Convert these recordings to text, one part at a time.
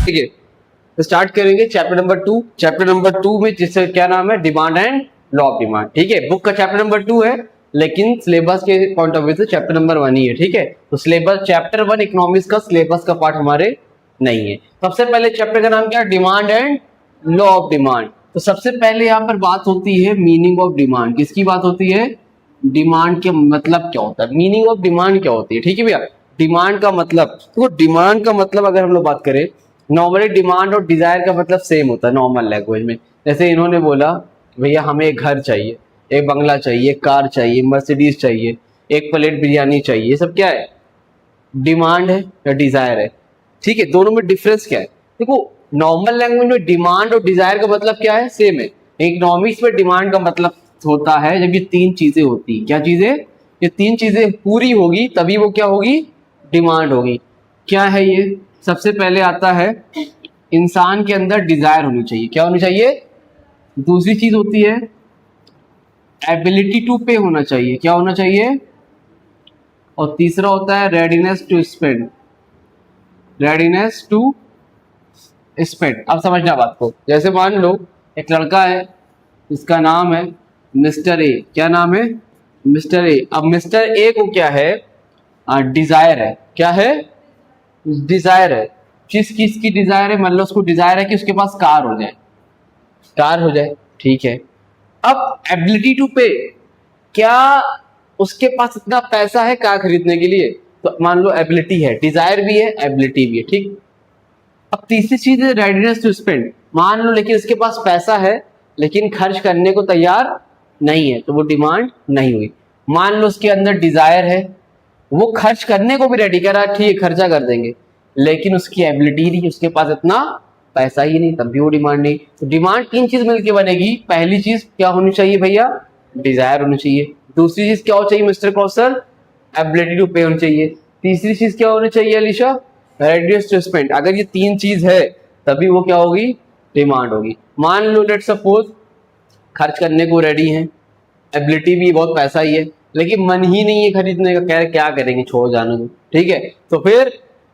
ठीक है, तो स्टार्ट करेंगे चैप्टर नंबर 2। चैप्टर नंबर 2 में जिसका क्या नाम है, demand and law of demand. ठीक है, बुक का चैप्टर नंबर 2 है, लेकिन सिलेबस के पॉइंट ऑफ व्यू से चैप्टर नंबर 1 ही है। ठीक है, तो सिलेबस चैप्टर 1 इकोनॉमिक्स का सिलेबस का पार्ट हमारे नहीं है। सबसे पहले चैप्टर का नाम क्या है, demand and law of demand. तो सबसे पहले यहाँ पर बात होती है मीनिंग ऑफ डिमांड। किसकी बात होती है, डिमांड के मतलब क्या होता है, मीनिंग ऑफ डिमांड क्या होती है। ठीक है भैया, डिमांड का मतलब, तो डिमांड का मतलब अगर हम लोग बात करें, नॉर्मली डिमांड और डिजायर का मतलब सेम होता है नॉर्मल लैंग्वेज में। जैसे इन्होंने बोला भैया हमें एक घर चाहिए, एक बंगला चाहिए, एक कार चाहिए, मर्सिडीज चाहिए, एक प्लेट बिरयानी चाहिए, ये सब क्या है, डिमांड है या डिजायर है। ठीक है, दोनों में डिफरेंस क्या है, देखो नॉर्मल लैंग्वेज में डिमांड और डिजायर का मतलब क्या है, सेम है। इकोनॉमिक्स में डिमांड का मतलब होता है जब ये तीन चीजें होती, क्या चीजें, ये तीन चीजें पूरी होगी तभी वो क्या होगी, डिमांड होगी। क्या है ये, सबसे पहले आता है इंसान के अंदर डिजायर होनी चाहिए, क्या होनी चाहिए, दूसरी चीज होती है एबिलिटी टू पे होना चाहिए, क्या होना चाहिए, और तीसरा होता है readiness to spend, readiness to spend. अब समझना बात को, जैसे मान लो एक लड़का है, इसका नाम है मिस्टर ए, क्या नाम है, मिस्टर ए। अब मिस्टर ए को क्या है, डिजायर है, क्या है, डिजायर है। किस किस की डिजायर है, मान लो उसको डिजायर है कि उसके पास कार हो जाए, कार हो जाए। ठीक है, अब एबिलिटी टू पे, क्या उसके पास इतना पैसा है कार खरीदने के लिए, तो मान लो एबिलिटी है, डिजायर भी है, एबिलिटी भी है। ठीक, अब तीसरी चीज है रेडीनेस टू स्पेंड, मान लो लेकिन उसके पास पैसा है लेकिन खर्च करने को तैयार नहीं है, तो वो डिमांड नहीं हुई। मान लो उसके अंदर डिजायर है, वो खर्च करने को भी रेडी कर रहा है, ठीक है खर्चा कर देंगे, लेकिन उसकी एबिलिटी नहीं, उसके पास इतना पैसा ही नहीं, तब भी वो डिमांड नहीं। तो डिमांड तीन चीज मिलकर बनेगी। पहली चीज क्या होनी चाहिए भैया, डिजायर होनी चाहिए। दूसरी चीज क्या होनी चाहिए mister Kaushal, ability to pay होनी चाहिए। तीसरी चीज क्या होनी चाहिए अलीशा, रेडियस टू स्पेंड। अगर ये तीन चीज है तभी वो क्या होगी, डिमांड होगी। मान लो लेट सपोज खर्च करने को रेडी है, एबिलिटी भी बहुत पैसा ही है, लेकिन मन ही नहीं है खरीदने का, कह रहे क्या करेंगे छोड़ जाने को। ठीक है, तो फिर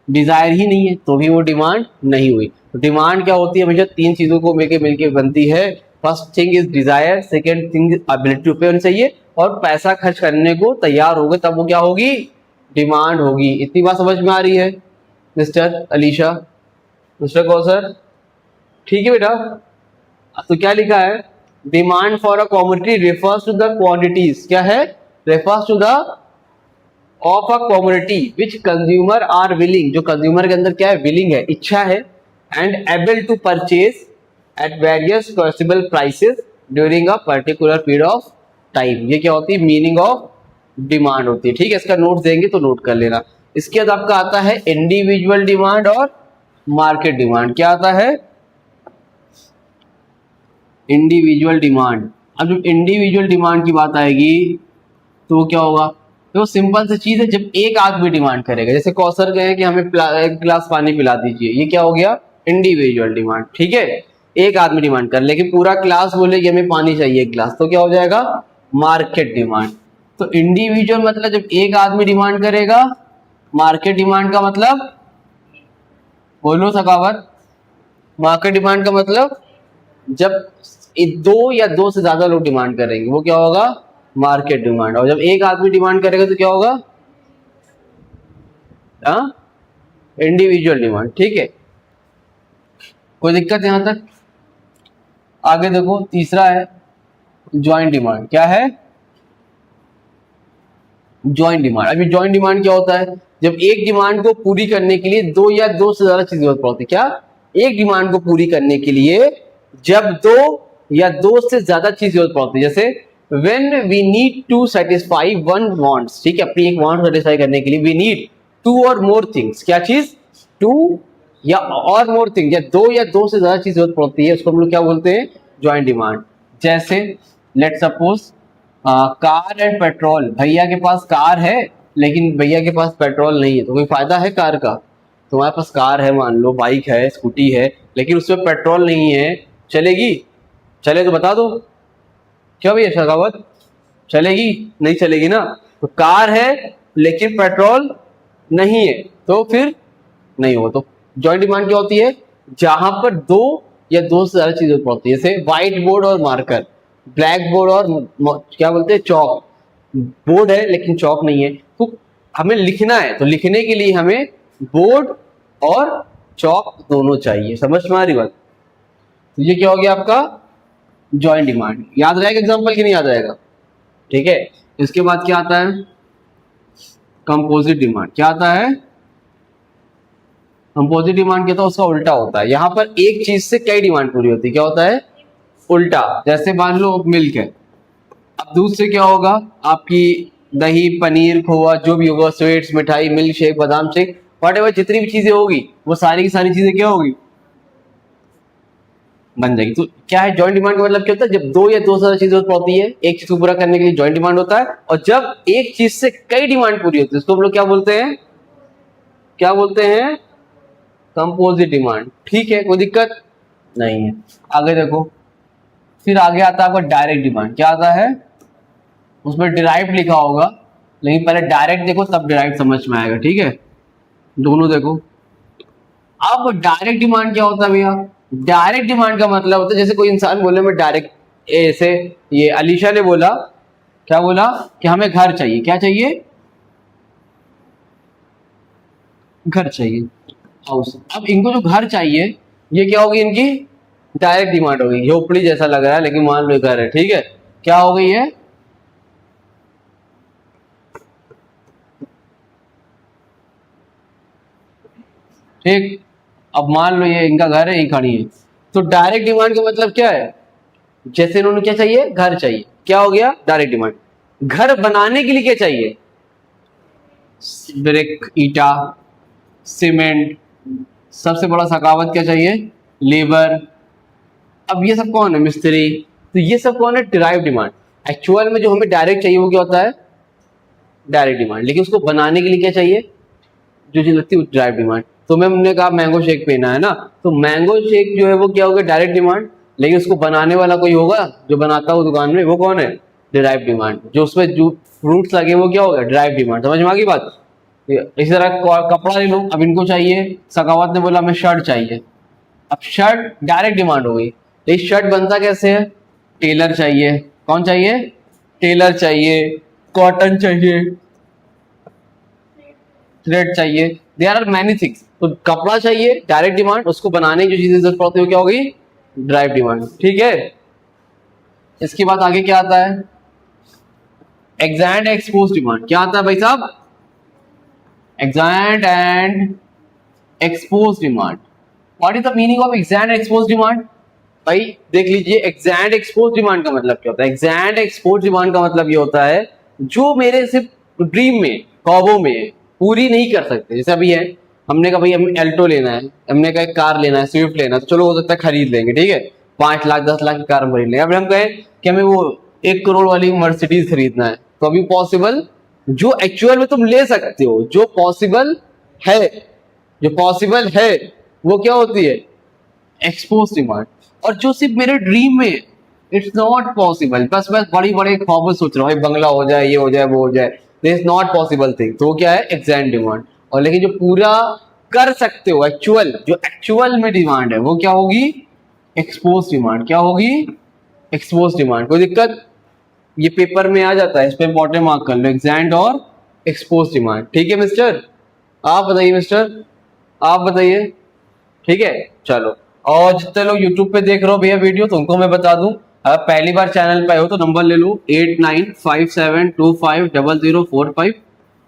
डिजायर ही नहीं है तो भी वो डिमांड नहीं हुई। तो डिमांड क्या होती है, हमेशा तीन चीजों को मिलके बनती है। First thing is desire, second thing ability to pay होनी चाहिए, और पैसा खर्च करने को तैयार हो गए तब वो क्या होगी, डिमांड होगी। इतनी बात समझ में आ रही है मिस्टर अलीशा, मिस्टर कौसर, ठीक है बेटा। तो क्या लिखा है, demand for a commodity refers to the quantities, क्या है, refers to the of a commodity which consumer are willing, जो कंज्यूमर के अंदर क्या है, विलिंग है, इच्छा है, and able to purchase at various possible prices during a particular period of time. ये क्या होती है, मीनिंग ऑफ डिमांड होती है। ठीक है, इसका नोट देंगे तो नोट कर लेना। इसके बाद आपका आता है इंडिविजुअल डिमांड और मार्केट डिमांड। क्या आता है, इंडिविजुअल डिमांड। अब जब इंडिविजुअल डिमांड की बात आएगी तो वो क्या होगा, तो सिंपल सी चीज है, जब एक आदमी डिमांड करेगा, जैसे कौसर गए कि हमें एक गिलास पानी पिला दीजिए, ये क्या हो गया, इंडिविजुअल डिमांड। ठीक है, एक आदमी डिमांड कर, लेकिन पूरा क्लास बोले कि हमें पानी चाहिए एक गिलास, तो क्या हो जाएगा, मार्केट डिमांड। तो इंडिविजुअल मतलब जब एक आदमी डिमांड करेगा, मार्केट डिमांड का मतलब, बोलो सखावत, मार्केट डिमांड का मतलब जब दो या दो से ज्यादा लोग डिमांड करेंगे वो क्या होगा, मार्केट डिमांड। और जब एक आदमी डिमांड करेगा तो क्या होगा, इंडिविजुअल डिमांड। ठीक है, कोई दिक्कत यहां तक, आगे देखो तीसरा है ज्वाइंट डिमांड। क्या है, ज्वाइंट डिमांड। अभी ज्वाइंट डिमांड क्या होता है, जब एक डिमांड को पूरी करने के लिए दो या दो से ज्यादा चीज जरूरत पड़ती है। क्या, एक डिमांड को पूरी करने के लिए जब दो या दो से ज्यादा चीज जरूरत पड़ती है, जैसे when we need to satisfy one wants, ठीक है, अपनी एक वांट सेटिस्फाई करने के लिए वी नीड टू और मोर थिंग्स, क्या चीज, टू या और मोर थिंग, या दो से ज्यादा चीज जरूरत पड़ती है, उसको हम लोग क्या बोलते हैं, ज्वाइंट डिमांड। जैसे let suppose car and petrol, भैया के पास कार है लेकिन भैया के पास पेट्रोल नहीं है, तो कोई फायदा है कार का, तुम्हारे पास कार है, मान लो बाइक है, स्कूटी है, लेकिन उसमें पेट्रोल नहीं है, चलेगी, चले तो बता दो, क्या भैया शगावत, चलेगी, नहीं चलेगी ना। तो कार है लेकिन पेट्रोल नहीं है तो फिर नहीं हो। तो जॉइंट डिमांड क्या होती है, जहां पर दो या दो से ज्यादा चीजें पड़ती है, जैसे व्हाइट बोर्ड और मार्कर, ब्लैक बोर्ड और क्या बोलते हैं चौक। बोर्ड है लेकिन चौक नहीं है, तो हमें लिखना है, तो लिखने के लिए हमें बोर्ड और चौक दोनों चाहिए। समझ में आ रही बात? तो ये क्या हो गया आपका जॉइंट डिमांड। याद रहेगा एग्जांपल कि नहीं याद रहेगा? ठीक है। इसके बाद क्या आता है? Composite demand. क्या आता है? कंपोजिट डिमांड कहता है उसका उल्टा होता है। यहां पर एक चीज से कई डिमांड पूरी होती है। क्या होता है? उल्टा। जैसे मान लो मिल्क है, अब दूध से क्या होगा? आपकी दही, पनीर, खोआ, जो भी होगा, स्वीट्स, मिठाई, मिल्क शेक, बादाम शेक, व्हाटएवर जितनी भी चीजें होगी वो सारी की सारी चीजें क्या होगी? बन जाएगी। तो क्या है जॉइंट डिमांड का मतलब? क्या होता है? जब दो या दो से ज्यादा चीजें होती है, एक चीज को पूरा करने के लिए जॉइंट डिमांड होता है, और जब एक चीज से कई डिमांड पूरी होती है उसको हम लोग क्या बोलते हैं? क्या बोलते हैं? Composite demand. ठीक है, कोई दिक्कत नहीं है। आगे देखो, फिर आगे आता है आपका डायरेक्ट डिमांड। क्या आता है? उसमें डिराइव लिखा होगा, लेकिन पहले डायरेक्ट देखो तब डिराइव समझ में आएगा। ठीक है, दोनों देखो। अब डायरेक्ट डिमांड क्या होता है भैया? डायरेक्ट डिमांड का मतलब होता है जैसे कोई इंसान बोले मैं डायरेक्ट, ऐसे ये अलीशा ने बोला, क्या बोला कि हमें घर चाहिए। क्या चाहिए? घर चाहिए, हाउस। अब इनको जो घर चाहिए ये क्या होगी? इनकी डायरेक्ट डिमांड होगी। झोपड़ी जैसा लग रहा है लेकिन मान लो घर है। ठीक है, क्या हो गई है? ठीक, अब मान लो ये इनका घर है, ये खड़ी है, तो डायरेक्ट डिमांड का मतलब क्या है? जैसे इन्होंने क्या चाहिए? घर चाहिए। क्या हो गया? Direct demand. घर बनाने के लिए क्या चाहिए? ब्रिक, ईटा, सीमेंट, सबसे बड़ा सखावत क्या चाहिए? लेबर। अब ये सब कौन है? मिस्त्री। तो ये सब कौन है? Derive demand. एक्चुअल में जो हमें डायरेक्ट चाहिए वो क्या होता है? Direct demand. लेकिन उसको बनाने के लिए क्या चाहिए? जो चीज लगती है डिराइव डिमांड। तो मैं हमने कहा मैंगो शेक पीना है ना, तो मैंगो शेक जो है वो क्या होगा? Direct demand. लेकिन उसको बनाने वाला कोई होगा जो बनाता हो दुकान में, वो कौन है? Derive demand. जो उसमें जो फ्रूट्स लगे वो क्या होगा? Derive demand. समझ में आ गई बात? इसी तरह कपड़ा ले लो, अब इनको चाहिए, सखावत ने बोला हमें शर्ट चाहिए, अब शर्ट डायरेक्ट डिमांड हो गई। तो ये शर्ट बनता कैसे है? टेलर चाहिए। कौन चाहिए? टेलर चाहिए, कॉटन चाहिए, थ्रेड चाहिए, देयर आर मैनी थिंग्स। तो कपड़ा चाहिए डायरेक्ट डिमांड, उसको बनाने की जो चीजें जरूरत पड़ती है वो क्या होगी? Drive demand. ठीक है, इसके बाद आगे क्या आता है? Exact expose demand. क्या आता है भाई साहब? Exact and expose demand. What is the meaning of exact expose demand? भाई देख लीजिए, एग्जैक्ट एक्सपोज डिमांड का मतलब क्या होता है? एग्जैक्ट एक्सपोज डिमांड का मतलब ये होता है जो मेरे सिर्फ ड्रीम में, ख्वाबों में पूरी नहीं कर सकते। जैसे अभी है, हमने कहा भाई हमें एल्टो लेना है, हमने कहा कार लेना है, स्विफ्ट लेना है, तो चलो हो सकता है खरीद लेंगे। ठीक है, 5 लाख 10 लाख की कार हम खरीद लेंगे। अब हम कहें कि हमें वो 1 करोड़ वाली मर्सिडीज खरीदना है, तो अभी पॉसिबल, जो एक्चुअल में तुम ले सकते हो, जो पॉसिबल है, जो पॉसिबल है वो क्या होती है? Expose demand. और जो सिर्फ मेरे ड्रीम में, इट्स नॉट पॉसिबल, बस मैं बड़ी बड़े ख्वाब सोच रहा हूँ बंगला हो जाए, ये हो जाए, वो हो जाए, this is not possible thing, तो क्या है? Exact demand. और लेकिन जो पूरा कर सकते हो, एक्चुअल, जो एक्चुअल में डिमांड है वो क्या होगी? Expose demand. क्या होगी? Expose demand. कोई दिक्कत? ये पेपर में आ जाता है, इस पे इंपॉर्टेंट मार्क कर लो, एग्जैक्ट और एक्सपोज डिमांड। ठीक है मिस्टर, आप बताइए मिस्टर, आप बताइए। ठीक है, चलो। और जितने लोग यूट्यूब पे देख रहे हो भैया वीडियो, तो उनको मैं बता दूं, अगर पहली बार चैनल पे आए हो तो नंबर ले लो 8957250045,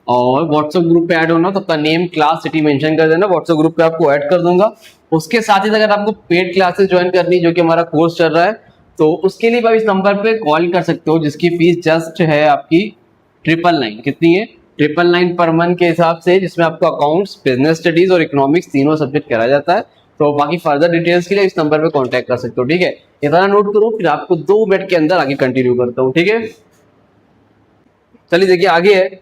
और व्हाट्सएप ग्रुप पे ऐड होना तो अपना नेम, क्लास, सिटी मेंशन कर देना, व्हाट्सएप ग्रुप पे आपको ऐड कर दूंगा। उसके साथ ही अगर आपको पेड क्लासेस ज्वाइन करनी, जो कि हमारा कोर्स चल रहा है, तो उसके लिए आप इस नंबर पे कॉल कर सकते हो, जिसकी फीस जस्ट है आपकी 999। कितनी है? 999 पर मंथ के हिसाब से, जिसमें आपको अकाउंट्स, बिजनेस स्टडीज और इकोनॉमिक्स तीनों सब्जेक्ट कराया जाता है। तो बाकी फर्दर डिटेल्स के लिए इस नंबर पे कांटेक्ट कर सकते हो। ठीक है, इतना नोट करो, फिर आपको 2 मिनट के अंदर आगे कंटिन्यू करता हूँ। ठीक है, चलिए देखिए आगे है,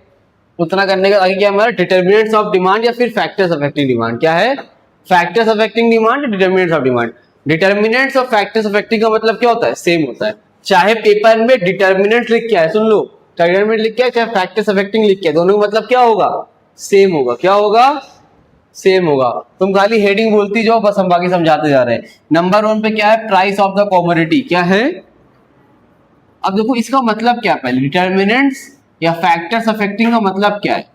उतना करने का आगे क्या हमारा? डिटर्मिनेंट्स ऑफ डिमांड या फिर फैक्टर्स अफेक्टिंग डिमांड। क्या है? Factors affecting demand, determinants of demand. Determinants of factors affecting का मतलब क्या होता है? सेम होता है, चाहे पेपर में डिटर्मिनेंट लिख के आए, सुन लो, डिटर्मिनेंट लिख के आए चाहे फैक्टर्स अफेक्टिंग लिख के आए, दोनों का मतलब क्या होगा? सेम होगा। क्या होगा? सेम होगा। तुम खाली हेडिंग बोलती जाओ, बस हम बाकी समझाते जा रहे हैं। नंबर 1 पे क्या है, प्राइस ऑफ द कमोडिटी क्या है। अब देखो इसका मतलब क्या है, पहले डिटर्मिनेंट्स या फैक्टर्स अफेक्टिंग का मतलब क्या है।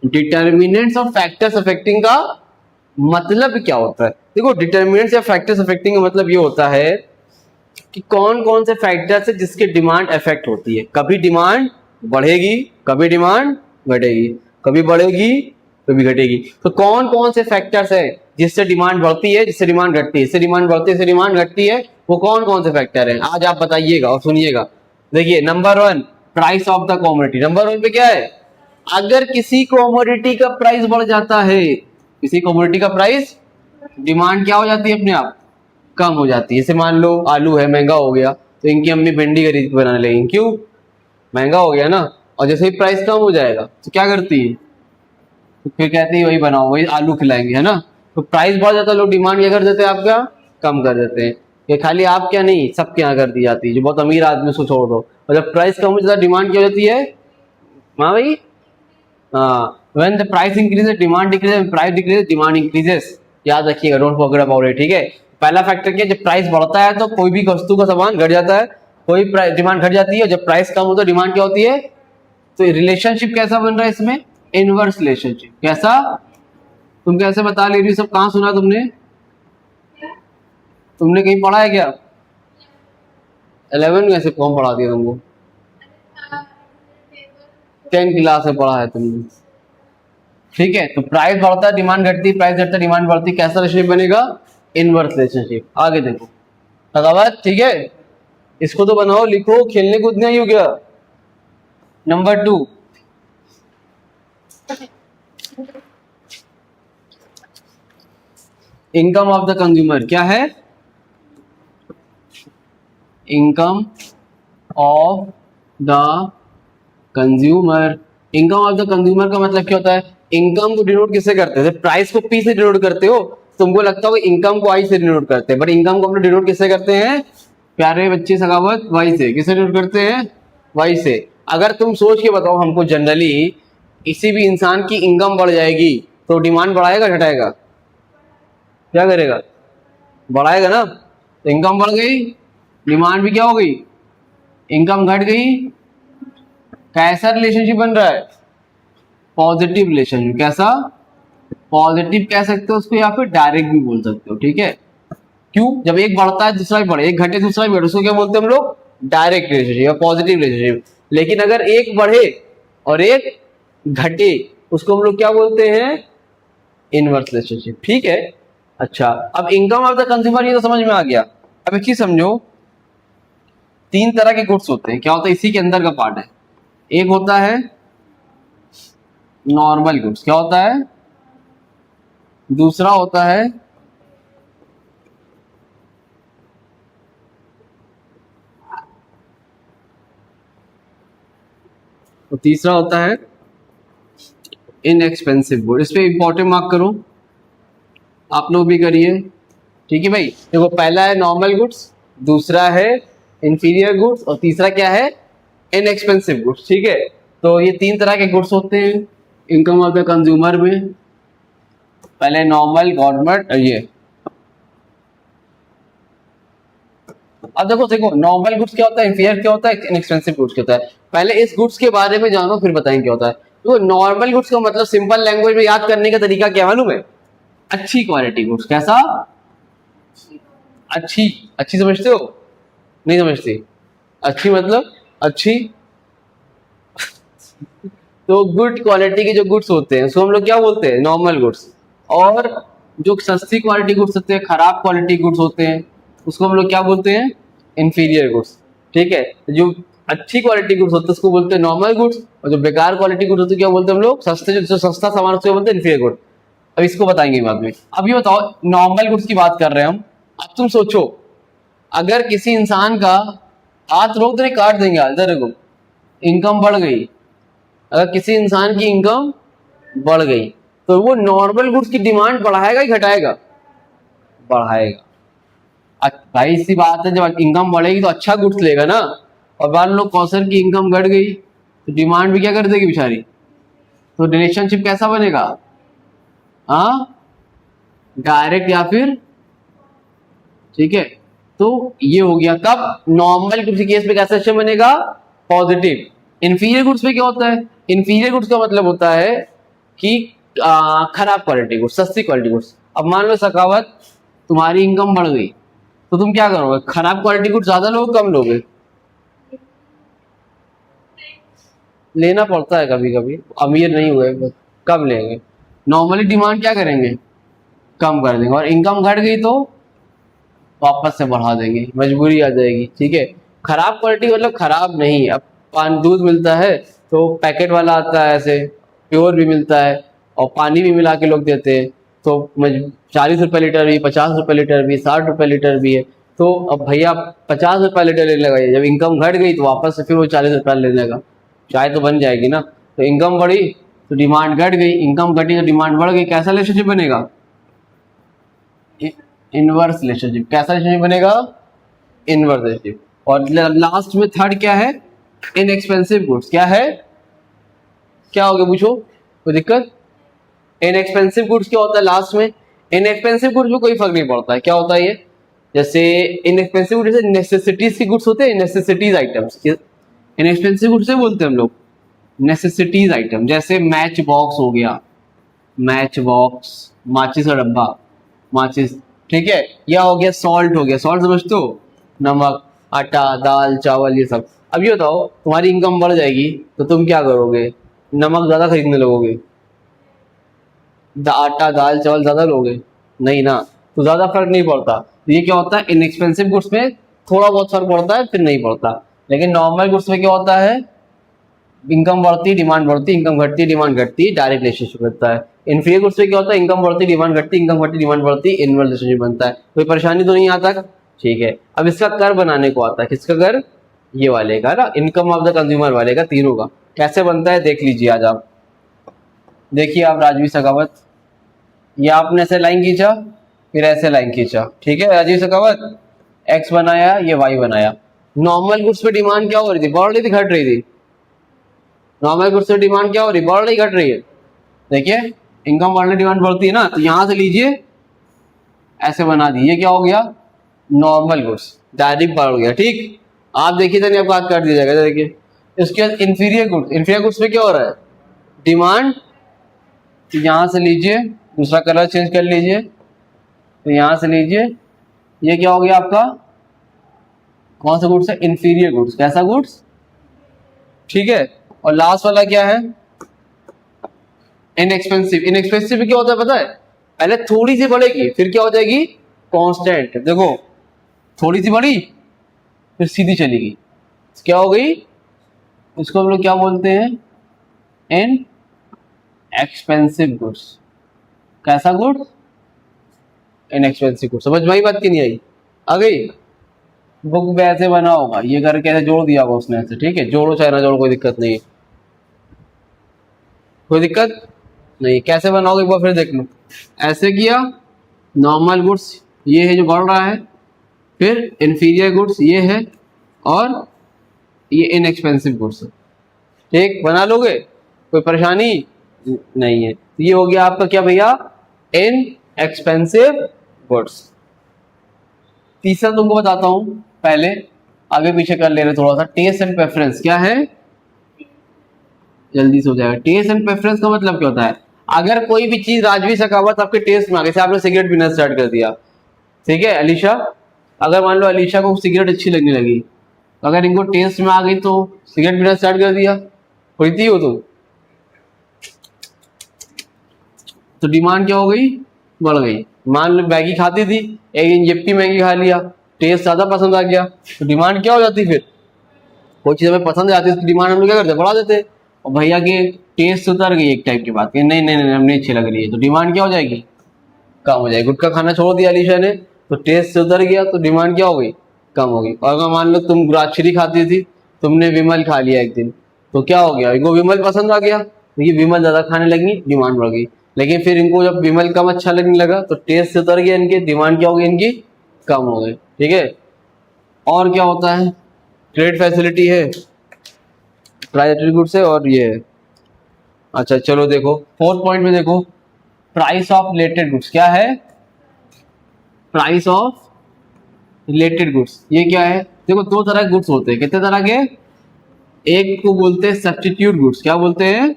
डिटर्मिनेंट्स और फैक्टर्स अफेक्टिंग का मतलब क्या होता है। देखो डिटर्मिनेंट्स या फैक्टर्स अफेक्टिंग का मतलब ये होता है कि कौन कौन से फैक्टर्स है जिसके डिमांड अफेक्ट होती है। कभी डिमांड बढ़ेगी, कभी डिमांड घटेगी, कभी बढ़ेगी कभी घटेगी। तो कौन कौन से फैक्टर्स है जिससे डिमांड बढ़ती है, जिससे डिमांड घटती है, इससे डिमांड बढ़ती है, इससे डिमांड घटती है, वो कौन कौन से फैक्टर है आज आप बताइएगा और सुनिएगा। देखिए number 1 price of the commodity. Number 1 पे क्या है, अगर किसी कमोडिटी का प्राइस बढ़ जाता है, किसी कमोडिटी का प्राइस, डिमांड क्या हो जाती है अपने आप कम हो जाती है। जैसे मान लो आलू है, महंगा हो गया तो इनकी अम्मी भिंडी खरीद के बनाने लगेंगी, क्यों, महंगा हो गया ना। और जैसे ही प्राइस कम हो जाएगा तो क्या करती है, तो फिर कहती है वही बनाओ, वही आलू खिलाएंगे, है ना। तो प्राइस बढ़ जाता है, लोग डिमांड क्या कर देते हैं आपका, कम कर देते हैं। ये खाली आप क्या नहीं, सबके यहाँ कर दी जाती है, जो बहुत अमीर आदमी उसको छोड़ दो। और जब प्राइस कम हो जाता है डिमांड क्या हो जाती है, हाँ भाई, when the price increases demand decreases, price decreases demand increases. याद रखिएगा, डोंट फॉरगेट अबाउट इट, ठीक है। पहला फैक्टर क्या है, जब प्राइस बढ़ता है तो कोई भी वस्तु का सामान घट जाता है, कोई प्राइस डिमांड घट जाती है, और जब प्राइस कम होता है डिमांड क्या होती है। तो रिलेशनशिप कैसा बन रहा है इसमें, इनवर्स रिलेशनशिप। कैसा, तुम कैसे बता ले रही हो, सब कहाँ सुना तुमने, तुमने कहीं पढ़ा है क्या, 11 में ऐसे कौन पढ़ा दिया तुमको, 10 क्लास में पढ़ा है तुमने, ठीक है। तो प्राइस बढ़ता है डिमांड घटती, प्राइस घटता है डिमांड बढ़ती, कैसा रिलेशनशिप बनेगा, इनवर्स रिलेशनशिप। आगे देखो तगावत, ठीक है, इसको तो बनाओ, लिखो, खेलने कूदने ही हो गया। Number 2 income of the consumer क्या है, income of the consumer. Income of the consumer का मतलब क्या होता है, इनकम को डिनोट किससे करते हैं, प्राइस को पी से डिनोट करते हो, तुमको लगता होगा इनकम को आई से डिनोट करते हैं, बट इनकम को अपने डिनोट किससे करते हैं, प्यारे बच्चे सखावत, वाई से। किससे डिनोट करते हैं, वाई से। अगर तुम सोच के बताओ हमको, जनरली किसी भी इंसान की इनकम बढ़ जाएगी तो डिमांड बढ़ाएगा घटाएगा, क्या करेगा, बढ़ाएगा ना। तो इनकम बढ़ गई, डिमांड भी क्या हो गई, इनकम घट गई। कैसा रिलेशनशिप बन रहा है, पॉजिटिव रिलेशनशिप। कैसा, पॉजिटिव कह सकते हो उसको, या फिर डायरेक्ट भी बोल सकते हो, ठीक है। क्यों, जब एक बढ़ता है दूसरा भी बढ़े, एक घटे दूसरा भी बढ़े, उसको क्या बोलते हैं हम लोग, डायरेक्ट रिलेशनशिप या पॉजिटिव रिलेशनशिप। लेकिन अगर एक बढ़े और एक घटे, उसको हम लोग क्या बोलते हैं, इनवर्स रिलेशनशिप, ठीक है। अच्छा, अब इनकम ऑफ द कंज्यूमर ये तो समझ में आ गया। अब एक चीज समझो, 3 तरह के गुड्स होते हैं, क्या होता है, इसी के अंदर का पार्ट है। एक होता है नॉर्मल गुड्स, क्या होता है, दूसरा होता है तो तीसरा होता है इनएक्सपेंसिव गुड। इस पे इंपॉर्टेंट मार्क करो, आप लोग भी करिए, ठीक है भाई। देखो पहला है नॉर्मल गुड्स, दूसरा है इंफीरियर गुड्स, और तीसरा क्या है, इनएक्सपेंसिव गुड्स, ठीक है। तो ये 3 तरह के गुड्स होते हैं इनकम ऑफ द कंज्यूमर में। पहले नॉर्मल, गवर्नमेंट, ये। अब देखो देखो नॉर्मल गुड्स क्या होता है, इंफीरियर क्या होता है, इनएक्सपेंसिव गुड्स क्या होता है। पहले इस गुड्स के बारे में जानो, फिर बताएंगे क्या होता है। तो नॉर्मल गुड्स का मतलब सिंपल लैंग्वेज में याद करने का तरीका क्या मालूम है, अच्छी क्वालिटी गुड्स। कैसा, अच्छी, अच्छी समझते हो, नहीं समझती, अच्छी मतलब अच्छी। तो गुड क्वालिटी के जो गुड्स होते हैं उसको हम लोग क्या बोलते हैं, नॉर्मल गुड्स। और जो सस्ती क्वालिटी गुड्स होते हैं, खराब क्वालिटी गुड्स होते हैं, उसको हम लोग क्या बोलते हैं, इंफीरियर गुड्स, ठीक है। जो अच्छी क्वालिटी गुड्स होते हैं उसको बोलते हैं नॉर्मल गुड्स, और जो बेकार क्वालिटी गुड्स होते हैं क्या बोलते हैं हम लोग, सस्ते, जो सस्ता सामान उसको बोलते हैं इंफीरियर गुड्स। अब इसको बताएंगे बाद में। अब ये बताओ, नॉर्मल गुड्स की बात कर रहे हैं हम। अब तुम सोचो, अगर किसी इंसान का हाथ रोक दे, काट देंगे, इधर देखो, इनकम बढ़ गई। अगर किसी इंसान की इनकम बढ़ गई तो वो नॉर्मल गुड्स की डिमांड बढ़ाएगा ही घटाएगा, बढ़ाएगा। भाई इसी बात है, जब इनकम बढ़ेगी तो अच्छा गुड्स लेगा ना। और मान लो कौशल की इनकम घट गई तो डिमांड भी क्या कर देगी बेचारी। तो रिलेशनशिप कैसा बनेगा, हाँ, डायरेक्ट या फिर, ठीक है। तो ये हो गया। कब नॉर्मल गुड्स के केस में कैसा सेक्शन बनेगा, पॉजिटिव। इंफीरियर गुड्स में क्या होता है, इंफीरियर गुड्स का मतलब होता है कि खराब क्वालिटी गुड्स, सस्ती क्वालिटी गुड्स। अब मान लो सखावत, तुम्हारी इनकम बढ़ गई तो तुम क्या करोगे, खराब क्वालिटी गुड्स ज्यादा लोगे कम लोगे, लेना पड़ता है कभी कभी, अमीर नहीं हुए बस कब लेंगे, नॉर्मली डिमांड क्या करेंगे, कम कर देंगे। और इनकम घट गई तो वापस से बढ़ा देंगे, मजबूरी आ जाएगी, ठीक है। खराब क्वालिटी मतलब खराब नहीं, अब पान दूध मिलता है तो पैकेट वाला आता है, ऐसे प्योर भी मिलता है और पानी भी मिला के लोग देते हैं, तो 40 रुपये लीटर भी, 50 रुपये लीटर भी, 60 रुपये लीटर भी है। तो अब भैया 50 रुपये लीटर लेने लगा, जब इनकम घट गई तो वापस से फिर वो 40 रुपये लेने लगा, चाय तो बन जाएगी ना। तो इनकम बढ़ी तो डिमांड घट गई, इनकम घटी तो डिमांड बढ़ गई, कैसा रिलेशनशिप बनेगा, इनवर्स रिलेशनशिप। कैसा रिलेशनशिप बनेगा, इनवर्स रिलेशनशिप। और लास्ट में थर्ड क्या है, इनएक्सपेंसिव गुड्स। क्या है, क्या हो गया पूछो, कोई दिक्कत। इनएक्सपेंसिव गुड्स क्या होता है लास्ट में, इनएक्सपेंसिव गुड्स में कोई फर्क नहीं पड़ता है, क्या होता है ये, जैसे इनएक्सपेंसिव गुड्स जैसे नेसेसिटीज की गुड्स होते हैं, नेसेसिटीज आइटम्स, इनएक्सपेंसिव गुड्स से बोलते हैं हम लोग नेसेसिटीज आइटम। जैसे मैच बॉक्स हो गया, मैच बॉक्स, माचिस का डब्बा, माचिस, ठीक है। या हो गया सॉल्ट, हो गया सॉल्ट, समझते हो, नमक, आटा, दाल, चावल, ये सब। अब ये बताओ तुम्हारी इनकम बढ़ जाएगी तो तुम क्या करोगे, नमक ज्यादा खरीदने लगोगे, आटा दाल चावल ज्यादा लोगे, नहीं ना, तो ज्यादा फर्क नहीं पड़ता। तो ये क्या होता है, इनएक्सपेंसिव गुड्स में थोड़ा बहुत फर्क पड़ता है, फिर नहीं पड़ता। लेकिन नॉर्मल गुड्स में क्या होता है, इनकम बढ़ती डिमांड बढ़ती, इनकम घटती डिमांड घटती, डायरेक्ट रिलेशनशिप बनता है। इनफीरियर गुड्स में क्या होता है, इनकम बढ़ती डिमांड घटती, इनकम घटती डिमांड बढ़ती, इनवर्स रिलेशनशिप बनता है। कोई परेशानी तो नहीं आता, ठीक है। अब इसका कर बनाने को आता है, किसका कर, ये वाले का ना, इनकम ऑफ द कंज्यूमर वाले का, तीनों का कैसे बनता है देख लीजिए आज आप। देखिए आप राजवी सखावत, ये आपने ऐसे लाइन खींचा फिर ऐसे लाइन खींचा, ठीक है राजीव सखावत, एक्स बनाया ये वाई बनाया। नॉर्मल गुड्स पे डिमांड क्या हो रही थी, बढ़ रही थी घट रही थी, नॉर्मल गुड्स पे डिमांड क्या हो रही, बढ़ रही घट रही है। देखिए इनकम बढ़ने डिमांड बढ़ती है ना, तो यहां से लीजिए ऐसे बना दी, ये क्या हो गया, नॉर्मल गुड्स, डायरेक्ट बढ़ गया, ठीक। आप देखिए तो नहीं आपको हाथ काट दिया जाएगा, देखिए। इसके बाद इंफीरियर गुड्स, इंफीरियर गुड्स में क्या हो रहा है, डिमांड, तो यहां से लीजिए दूसरा कलर चेंज कर लीजिए, तो यहां से लीजिए, ये क्या हो गया आपका, कौन सा गुड्स है, इंफीरियर गुड्स, कैसा गुड्स, ठीक है। और लास्ट वाला क्या है, इनएक्सपेंसिव। इनएक्सपेंसिव क्या होता है पता है, पहले थोड़ी सी बढ़ेगी फिर क्या हो जाएगी, कांस्टेंट। देखो थोड़ी सी बढ़ी फिर सीधी चलेगी, क्या हो गई, इसको हम लोग क्या बोलते हैं, इन एक्सपेंसिव गुड्स। कैसा गुड्स, इनएक्सपेंसिव गुड्स। समझ में आई बात की नहीं आई, आ गई। बुक में ऐसे बना होगा, ये करके ऐसे जोड़ दिया होगा उसने ऐसे, ठीक है, जोड़ो चाहे ना जोड़ो कोई दिक्कत नहीं है, कोई दिक्कत नहीं। कैसे बनाओगे एक बार फिर देख लो, ऐसे किया, नॉर्मल गुड्स ये है जो बढ़ रहा है, फिर इंफीरियर गुड्स ये है, और ये इनएक्सपेंसिव गुड्स, ठीक, बना लोगे, कोई परेशानी नहीं है। ये हो गया आपका क्या भैया, इन एक्सपेंसिव गुड्स। तीसरा तुमको बताता हूं, पहले आगे पीछे कर ले रहे थोड़ा सा, टेस्ट एंड प्रेफरेंस क्या है, जल्दी से हो जाएगा। टेस्ट एंड प्रेफरेंस का मतलब क्या होता है, अगर कोई भी चीज राजवी सखावत आपके टेस्ट में आ गई, जैसे आपने सिगरेट पीना स्टार्ट कर दिया, ठीक है अलीशा, अगर मान लो अलीशा को सिगरेट अच्छी लगने लगी, तो अगर इनको टेस्ट में आ गई तो सिगरेट पीना स्टार्ट कर दिया, पीती हो तो डिमांड क्या हो गई, बढ़ गई। मान लो मैगी खाती थी, एक दिन जिप्पी मैगी खा लिया, टेस्ट ज्यादा पसंद आ गया, तो डिमांड क्या हो जाती, फिर कोई चीज हमें पसंद आती है तो डिमांड हम लोग क्या करते, बढ़ा देते। और भैया के टेस्ट उतर गई एक टाइप की बात, नहीं नहीं नहीं हमें अच्छी लग रही है, तो डिमांड क्या हो जाएगी, कम हो जाएगी। गुटखा खाना छोड़ दिया अलीशा ने, तो टेस्ट से उतर गया, तो डिमांड क्या हो गई, कम हो गई। और अगर मान लो तुम राजश्री खाती थी, तुमने विमल खा लिया एक दिन, तो क्या हो गया, इनको विमल पसंद आ गया, तो ये विमल ज्यादा खाने लगी, डिमांड बढ़ गई। लेकिन फिर इनको जब विमल कम अच्छा लगने लगा, तो टेस्ट से उतर गया, इनके डिमांड क्या हो गई, इनकी कम हो गई, ठीक है। और क्या होता है, ट्रेड फैसिलिटी है, प्राइस एट्रीब्यूट से, और ये है। अच्छा चलो देखो फोर्थ पॉइंट में देखो, प्राइस ऑफ रिलेटेड गुड्स क्या है? Price of related goods. ये क्या है? देखो दो तरह के गुड्स होते हैं। कितने तरह के? एक को बोलते हैं सब्स्टिट्यूट गुड्स। क्या बोलते हैं?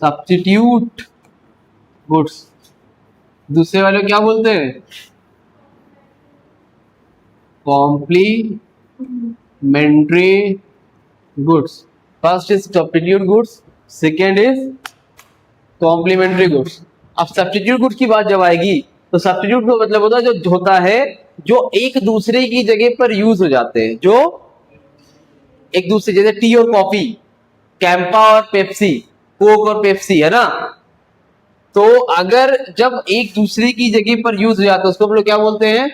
Substitute goods. दूसरे वाले क्या बोलते हैं? Complementary goods. First is substitute goods, second is complementary goods. अब सब्स्टिट्यूट गुड्स की बात जब आएगी तो सब्स्टिट्यूट का मतलब होता है जो होता है जो एक दूसरे की जगह पर यूज हो जाते हैं, जो एक दूसरे, जैसे टी और कॉफी, कैंपा और पेप्सी, कोक और पेप्सी, है ना। तो अगर जब एक दूसरे की जगह पर यूज हो जाता है उसको हम लोग क्या बोलते हैं?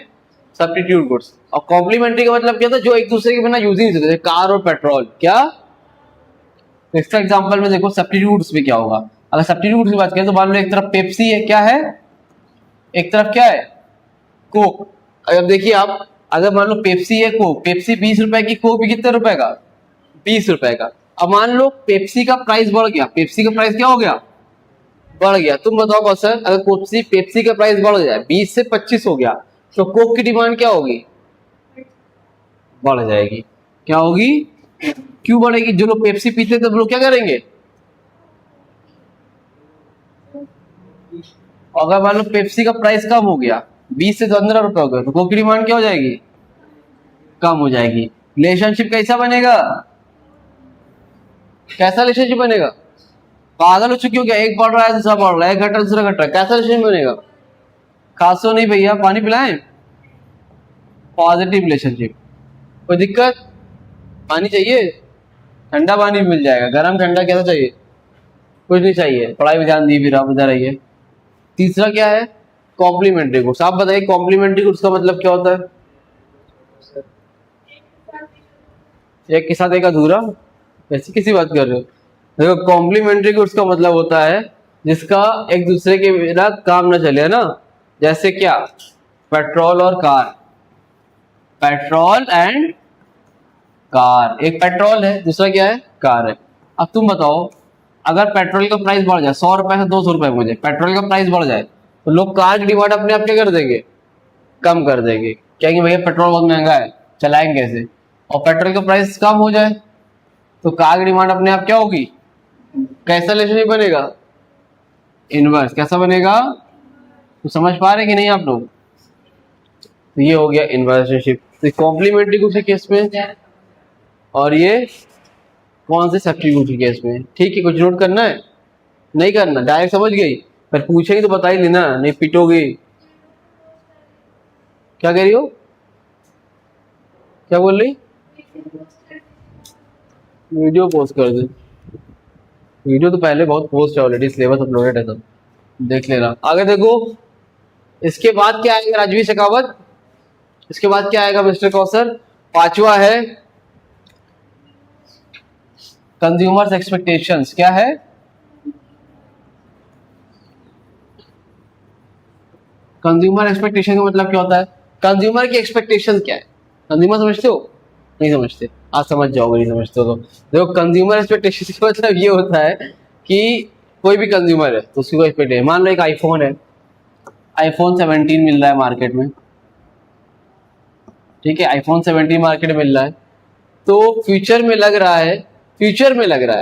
Substitute goods. और कॉम्प्लीमेंट्री का मतलब क्या था? जो एक दूसरे के बिना यूज ही नहीं होते, कार और पेट्रोल। क्या? इसका एग्जांपल में देखो सब्स्टिट्यूट्स में क्या होगा। अगर सब्स्टिट्यूट्स की बात करें तो मान लो एक तरफ पेप्सी है, क्या है? एक तरफ क्या है? कोक। अब देखिए आप, अगर मान लो पेप्सी है, कोक, पेप्सी 20 रुपए की, कोक भी कितने रुपए का? 20 रुपए का। अब मान लो पेप्सी का प्राइस बढ़ गया, पेप्सी का प्राइस क्या हो गया? बढ़ गया। तुम बताओ कौशल, अगर पेप्सी का प्राइस बढ़ जाए 20 से 25 हो गया तो कोक की डिमांड क्या होगी? बढ़ जाएगी। क्या होगी? क्यों बढ़ेगी? जो लोग पेप्सी पीते थे वो लोग क्या करेंगे? अगर मान लो पेप्सी का प्राइस कम हो गया, 20 से 15 रुपए हो गए, तो कोक की डिमांड क्या हो जाएगी? कम हो जाएगी। रिलेशनशिप कैसा बनेगा? कैसा रिलेशनशिप बनेगा? पागल हो चुकी हो क्या? एक बढ़ रहा है दूसरा बढ़ रहा है, एक घट रहा है दूसरा घट रहा है, कैसा रिलेशनशिप बनेगा? खासो नहीं भैया, पानी पिलाएं? Positive relationship. कोई दिक्कत? पानी चाहिए? ठंडा पानी मिल जाएगा, गर्म ठंडा कैसा चाहिए? कुछ नहीं चाहिए। पढ़ाई में ध्यान दी, फिर आप बता रहिए। तीसरा क्या है? Complementary goods. आप बताइए कॉम्प्लीमेंट्री गुड्स का मतलब क्या होता है? एक के साथ एक अधूरा, ऐसी किसी बात कर रहे हो? देखो कॉम्प्लीमेंट्री गुड्स का मतलब होता है जिसका एक दूसरे के बिना काम ना चले, है ना। जैसे क्या? पेट्रोल और कार, पेट्रोल एंड कार। एक पेट्रोल है, दूसरा क्या है? कार है। अब तुम बताओ, अगर पेट्रोल का प्राइस बढ़ जाए 100 रुपए से 200 रुपए, मुझे पेट्रोल का प्राइस बढ़ जाए तो लोग कार की डिमांड अपने आप क्या कर देंगे? कम कर देंगे। कहेंगे भैया पेट्रोल बहुत महंगा है, चलाएंगे कैसे? और पेट्रोल का प्राइस कम हो जाए तो कार की डिमांड अपने आप क्या होगी? कैसा रिलेशनशिप बनेगा? इनवर्स। कैसा बनेगा? तो समझ पा रहे कि नहीं आप लोग? तो ये हो गया इनवर्स रिलेशनशिप। तो कॉम्प्लीमेंट्री गुड्स के केस में, और ये कौन से सब्स्टिट्यूट के केस में। ठीक है, कुछ नोट करना है? नहीं करना? डायरेक्ट समझ गई? पर पूछेगी तो बता ही लेना, नहीं पिटोगी। क्या कह रही हो? क्या बोल रही? वीडियो पोस्ट कर दे। वीडियो तो पहले बहुत पोस्ट है ऑलरेडी, सिलेबस अपलोडेड है, सब देख लेना। आगे देखो, इसके बाद क्या आएगा राजवीर शेखावत? इसके बाद क्या आएगा मिस्टर कौशल? पांचवा है कंज्यूमर्स एक्सपेक्टेशंस। क्या है? कंज्यूमर एक्सपेक्टेशन का मतलब क्या होता है? कंज्यूमर की एक्सपेक्टेशन क्या है? कंज्यूमर समझते हो? नहीं समझते? आज समझ जाओगे, नहीं समझते हो तो देखो, कंज्यूमर एक्सपेक्टेशन का मतलब ये होता है कि कोई भी कंज्यूमर है तो उसकी कोई एक्सपेक्टेशन, मान लो एक आईफोन है, आईफोन 17 मिल रहा है मार्केट में, ठीक है, आईफोन 17 मार्केट में मिल रहा है, तो फ्यूचर में लग रहा है,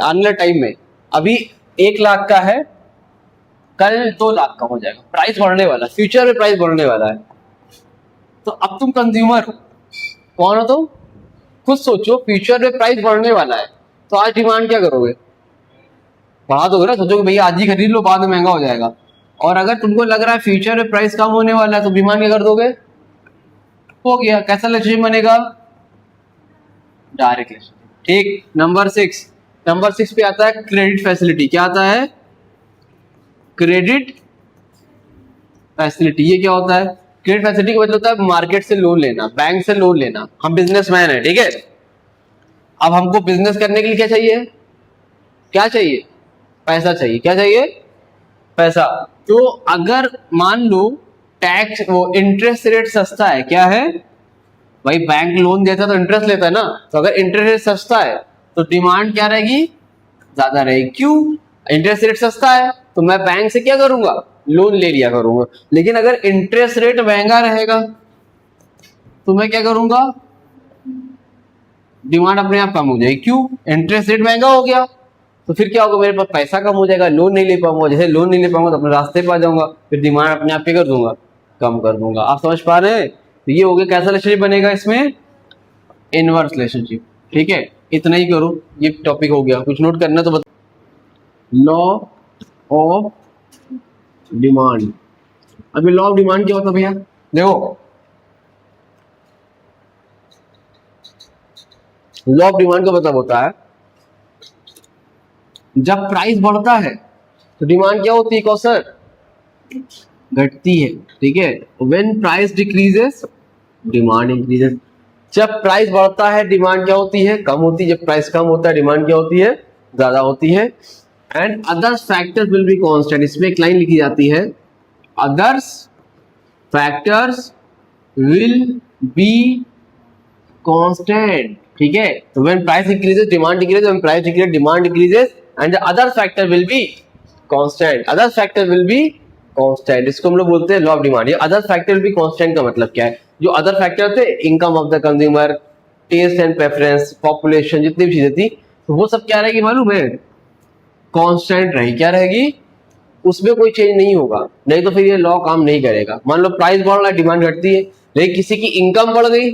आने वाले टाइम में, अभी 1 लाख का है, कल 2 लाख का हो जाएगा, प्राइस बढ़ने वाला है, फ्यूचर में प्राइस बढ़ने वाला है। तो अब तुम कंज्यूमर हो, कौन हो तुम? खुद सोचो, फ्यूचर में प्राइस बढ़ने वाला है तो आज डिमांड क्या करोगे? बढ़ा दोगे ना, सोचोगे भैया आज ही खरीद लो, बाद में महंगा हो जाएगा। और अगर तुमको लग रहा है फ्यूचर में प्राइस कम होने वाला है तो डिमांड क्या कर दोगे? हो गया। कैसा रिलेशनशिप बनेगा? Direct relationship. ठीक। नंबर 6 पे आता है क्रेडिट फैसिलिटी। क्या आता है? Credit facility. ये क्या होता है? क्रेडिट फैसिलिटी का मतलब होता है मार्केट से लोन लेना, बैंक से लोन लेना। हम बिजनेसमैन है, ठीक है, अब हमको बिजनेस करने के लिए क्या चाहिए? क्या चाहिए? पैसा चाहिए। क्या चाहिए? पैसा। तो अगर मान लो टैक्स, वो इंटरेस्ट रेट सस्ता है, क्या है भाई, बैंक लोन देता है तो इंटरेस्ट लेता है ना, तो अगर इंटरेस्ट रेट सस्ता है तो डिमांड क्या रहेगी? ज्यादा रहेगी। क्यों? इंटरेस्ट रेट सस्ता है तो मैं बैंक से क्या करूंगा, लोन ले लिया करूंगा। लेकिन अगर इंटरेस्ट रेट महंगा रहेगा तो मैं क्या करूंगा, डिमांड अपने आप कम हो जाएगी। क्यों, इंटरेस्ट रेट महंगा हो गया तो फिर क्या होगा, मेरे पास पैसा कम हो जाएगा, लोन नहीं ले पाऊंगा। जैसे लोन नहीं ले पाऊंगा तो अपने रास्ते पे आ जाऊंगा, फिर डिमांड अपने आप क्या कर दूंगा, कम कर दूंगा। आप समझ पा रहे हैं? तो ये हो गया कैसा रिलेशनशिप बनेगा इसमें, इनवर्स रिलेशनशिप। ठीक है, इतना ही करो, ये टॉपिक हो गया। कुछ नोट करना तो बता। Law of demand. अभी लॉ ऑफ डिमांड क्या होता है भैया, देखो लॉ ऑफ डिमांड का मतलब होता है जब प्राइस बढ़ता है तो डिमांड क्या होती है कौशल, घटती है। ठीक है, when price decreases demand increases. जब प्राइस बढ़ता है डिमांड क्या होती है, कम होती है। जब प्राइस कम होता है डिमांड क्या होती है, ज्यादा होती है। And others factors will be constant. इसमें एक लाइन लिखी जाती है, others factors will be constant. ठीक है, तो when price increases demand decreases, when price decreases demand decreases and the other factor will be constant. Other factor will be constant, इसको हम लोग बोलते हैं लॉ ऑफ डिमांड। ये other factor will be constant का मतलब क्या है, जो अदर फैक्टर थे, income of the consumer, taste and preference, population, जितनी भी चीजें थी, तो वो सब क्या रहेगी मालूम है, कांस्टेंट रहेगी। क्या रहेगी, उसमें कोई चेंज नहीं होगा। नहीं तो फिर ये लॉ काम नहीं करेगा। मान लो प्राइस बढ़ रहा है, डिमांड घटती है, लेकिन किसी की इनकम बढ़ गई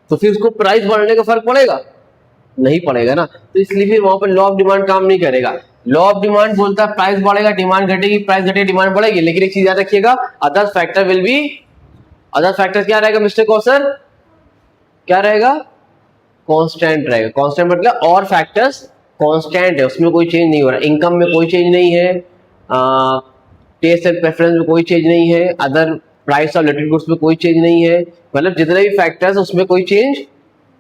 तो फिर उसको प्राइस बढ़ने का फर्क पड़ेगा, नहीं पड़ेगा ना। तो इसलिए फिर वहां पर लॉ ऑफ डिमांड काम नहीं करेगा। लॉ ऑफ डिमांड बोलता है प्राइस बढ़ेगा डिमांड घटेगी, प्राइस घटेगी डिमांड बढ़ेगी। लेकिन एक चीज याद रखिएगा, other factor will be, other factor क्या रहेगा मिस्टर कौसर, क्या रहेगा, कांस्टेंट रहेगा। कांस्टेंट मतलब और फैक्टर्स कांस्टेंट है, उसमें कोई चेंज नहीं हो रहा। इनकम में कोई चेंज नहीं है, टेस्ट एंड प्रेफरेंस में कोई चेंज नहीं है, other price of related goods में कोई चेंज नहीं है। मतलब जितने भी फैक्टर्स उसमें कोई चेंज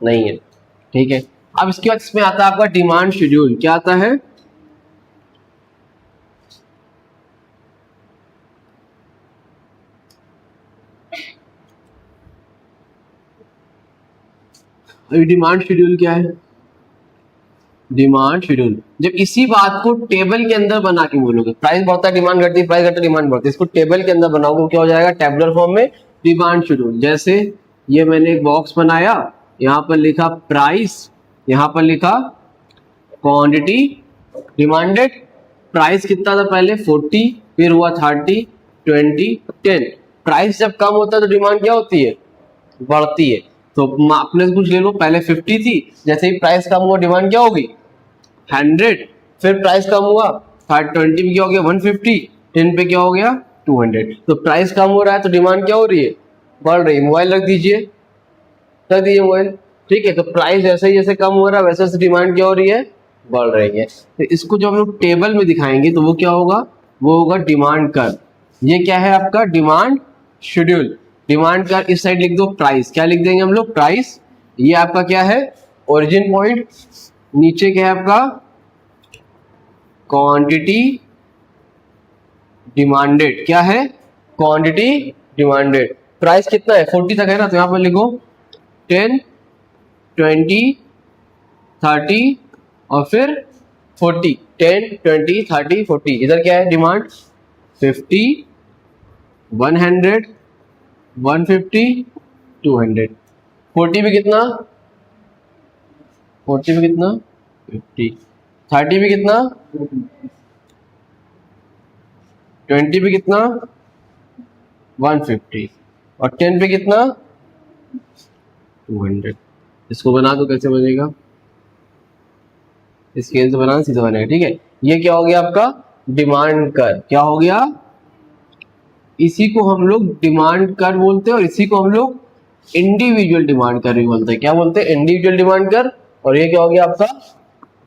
नहीं है। ठीक है, अब इसके बाद इसमें आता है आपका डिमांड शेड्यूल। क्या आता है, अभी डिमांड शेड्यूल क्या है, डिमांड शेड्यूल जब इसी बात को टेबल के अंदर बना के बोलोगे, प्राइस बढ़ता है डिमांड घटती है, प्राइस घटता है डिमांड बढ़ती है, इसको टेबल के अंदर बनाओगे क्या हो जाएगा, टेबुलर फॉर्म में डिमांड शेड्यूल। जैसे ये मैंने एक बॉक्स बनाया, यहाँ पर लिखा प्राइस, यहाँ पर लिखा क्वांटिटी डिमांडेड। प्राइस कितना था पहले 40, फिर हुआ 30, 20, 10। प्राइस जब कम होता है तो डिमांड क्या होती है, बढ़ती है। तो अपने से कुछ ले लो, पहले 50 थी, जैसे ही प्राइस कम हुआ डिमांड क्या होगी 100, फिर प्राइस कम हुआ 20 पे क्या हो गया 150, 10 पे क्या हो गया 200। तो प्राइस कम हो रहा है तो डिमांड क्या हो रही है, बढ़ रही है। मोबाइल रख दीजिए, रख दीजिए मोबाइल। ठीक है, तो प्राइस जैसे ही जैसे कम हो रहा है वैसे वैसे डिमांड क्या हो रही है, बढ़ रही है। तो इसको जब हम लोग टेबल में दिखाएंगे तो वो क्या होगा, वो होगा डिमांड कर्व। ये क्या है आपका डिमांड शेड्यूल। डिमांड कर्व इस साइड लिख दो प्राइस, क्या लिख देंगे हम लोग, प्राइस। ये आपका क्या है ओरिजिन पॉइंट, नीचे क्या है आपका क्वांटिटी डिमांडेड, क्या है क्वांटिटी डिमांडेड। प्राइस कितना है 40 तक है ना, तो यहां पर लिखो 10, 20, 30 और फिर 40, 10, 20, 30, 40। इधर क्या है डिमांड 50, 100, 150, 200। 40 में कितना, 40 में कितना 50, 30 में कितना 20 पे कितना 150 और 10 पे कितना 200। इसको बना दो, कैसे बनेगा, स्केल से बनाना सीधा बनेगा। ठीक है, ये क्या हो गया आपका डिमांड कर्व। क्या हो गया, इसी को हम लोग डिमांड कर्व बोलते हैं और इसी को हम लोग इंडिविजुअल डिमांड कर्व भी बोलते हैं। क्या बोलते हैं, इंडिविजुअल डिमांड कर्व। और ये क्या हो गया आपका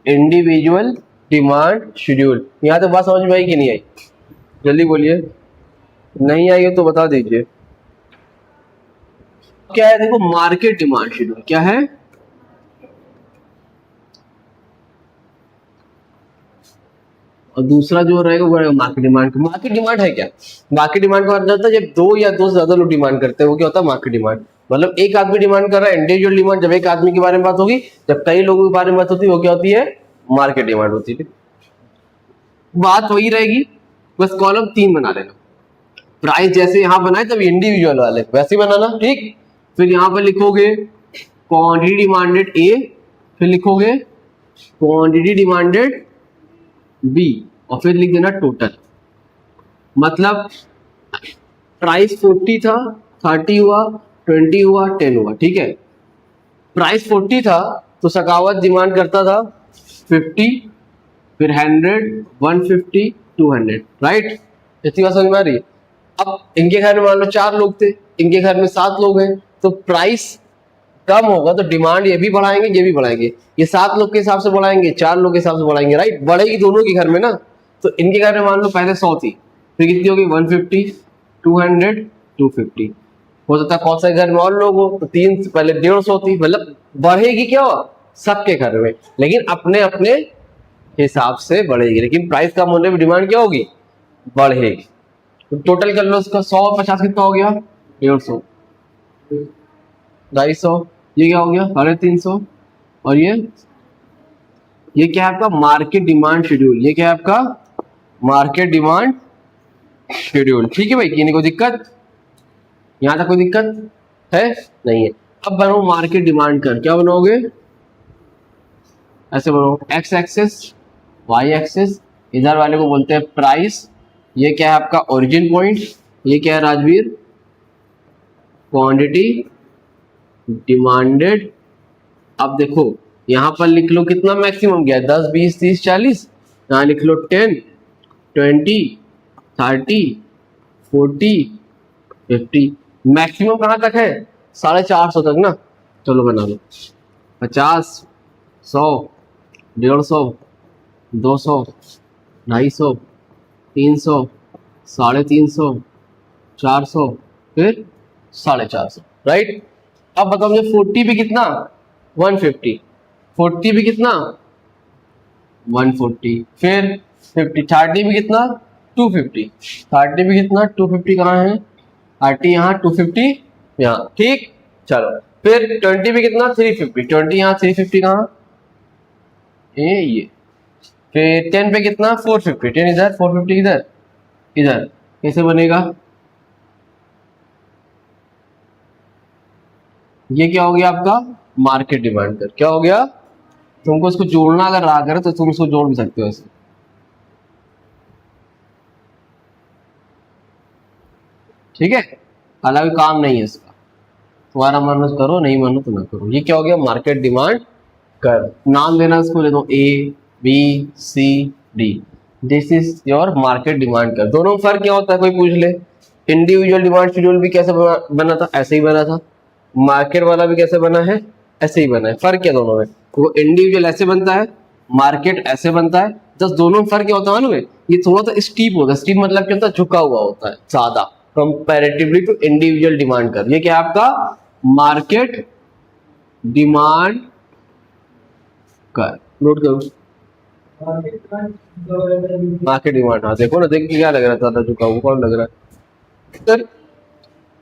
इंडिविजुअल डिमांड शेड्यूल। यहाँ तक बात समझ में आई कि नहीं आई, जल्दी बोलिए, नहीं आई हो तो बता दीजिए। क्या है देखो मार्केट डिमांड शेड्यूल, क्या है, और दूसरा जो रहेगा वो रहेगा मार्केट डिमांड। मार्केट डिमांड है क्या, मार्केट डिमांड का मतलब जब दो या दो से ज्यादा लोग डिमांड करते हैं वो क्या होता है मार्केट डिमांड। मतलब एक आदमी डिमांड कर रहा है इंडिविजुअल डिमांड, जब एक आदमी के बारे में बात होगी, जब कई लोगों के बारे में बात होती है वो क्या होती है मार्केट डिमांड होती है। बात वही रहेगी, बस कॉलम 3 बना लेना। प्राइस जैसे यहाँ बनाए तब इंडिविजुअल वाले वैसे ही बनाना, ठीक। फिर यहाँ पर लिखोगे क्वांटिटी डिमांडेड ए, फिर लिखोगे क्वांटिटी डिमांडेड बी, और फिर लिख देना टोटल। मतलब प्राइस 40 था, 30 हुआ, 20 हुआ, 10 हुआ, ठीक है। प्राइस 40 था तो सखावत डिमांड करता था 50, फिर 100, 150, 200, राइट। इतनी बात समझ में आ रही है। अब इनके घर में मान लो 4 लोग थे, इनके घर में 7 लोग हैं, तो प्राइस कम होगा तो डिमांड ये भी बढ़ाएंगे, ये भी बढ़ाएंगे। ये 7 लोग के हिसाब से बढ़ाएंगे, 4 लोग के हिसाब से बढ़ाएंगे, राइट। बढ़ेगी दोनों के घर में ना। तो इनके घर में मान लो पहले 100 थी, फिर कितनी होगी 150, 200, 250। हो सकता है कौन सा घर में और लोग हो तो 3 से पहले 150 थी, मतलब बढ़ेगी क्या सबके घर में, लेकिन अपने अपने हिसाब से बढ़ेगी। लेकिन प्राइस कम होने पर डिमांड क्या होगी, बढ़ेगी। तो टोटल कर लो उसका 150 कितना हो गया 150, 250, ये क्या हो गया 350, और ये क्या है आपका मार्केट डिमांड शेड्यूल। ये क्या है आपका मार्केट डिमांड शेड्यूल, ठीक है भाई। ये नहीं कोई दिक्कत, यहां तक कोई दिक्कत है नहीं है। अब बनाओ मार्केट डिमांड कर, क्या बनाओगे ऐसे बनाओ, एक्स एक्सिस वाई एक्सिस, इधर वाले को बोलते हैं प्राइस, ये क्या है आपका ओरिजिन पॉइंट, ये क्या है राजवीर क्वांटिटी डिमांडेड। अब देखो यहां पर लिख लो कितना मैक्सिमम गया 10, 20, 30, 40, यहां लिख लो 10, 20, 30, 40, 50। मैक्सिमम कहां तक है 450 तक ना। चलो बना लो 50, 100, 150, 200, 250, 300, 350, 400, फिर 450, राइट। अब बताओ मुझे 40 भी कितना 150, 40 भी कितना 140, फिर 50, 30 भी कितना 250, 30 भी कितना 250, कहाँ है 30 यहाँ 250 यहाँ, ठीक। चलो फिर 20 भी कितना 350, 20 यहाँ 350 कहाँ ये। फिर 10 पे कितना 450, 10 इधर 450 इधर, इधर कैसे बनेगा, ये क्या हो गया आपका मार्केट डिमांड कर। क्या हो गया, तुमको इसको जोड़ना अगर रहा करे तो तुम इसको जोड़ भी सकते हो ऐसे, ठीक है। हालांकि काम नहीं है इसका, तुम्हारा मन करो, नहीं मानो तो ना करो। ये क्या हो गया मार्केट डिमांड कर। नाम देना इसको दे दो A B C D, this is your market demand कर। दोनों में फर्क क्या होता है कोई पूछ ले, इंडिविजुअल डिमांड शेड्यूल भी कैसे बना था ऐसे ही बना था, मार्केट वाला भी कैसे बना है ऐसे ही बना है। फर्क क्या दोनों में, वो इंडिविजुअल ऐसे बनता है, मार्केट ऐसे बनता है। बस दोनों में फर्क क्या होता है मालूम है, ये थोड़ा सा स्टीप होता है। स्टीप मतलब क्या होता है झुका हुआ होता है ज्यादा कंपैरेटिवली टू इंडिविजुअल डिमांड कर। ये क्या है आपका मार्केट डिमांड कर, नोट करो मार्केट डिमांड। हाँ देखो ना, देख के क्या लग रहा था झुका हुआ कौन लग रहा है। सर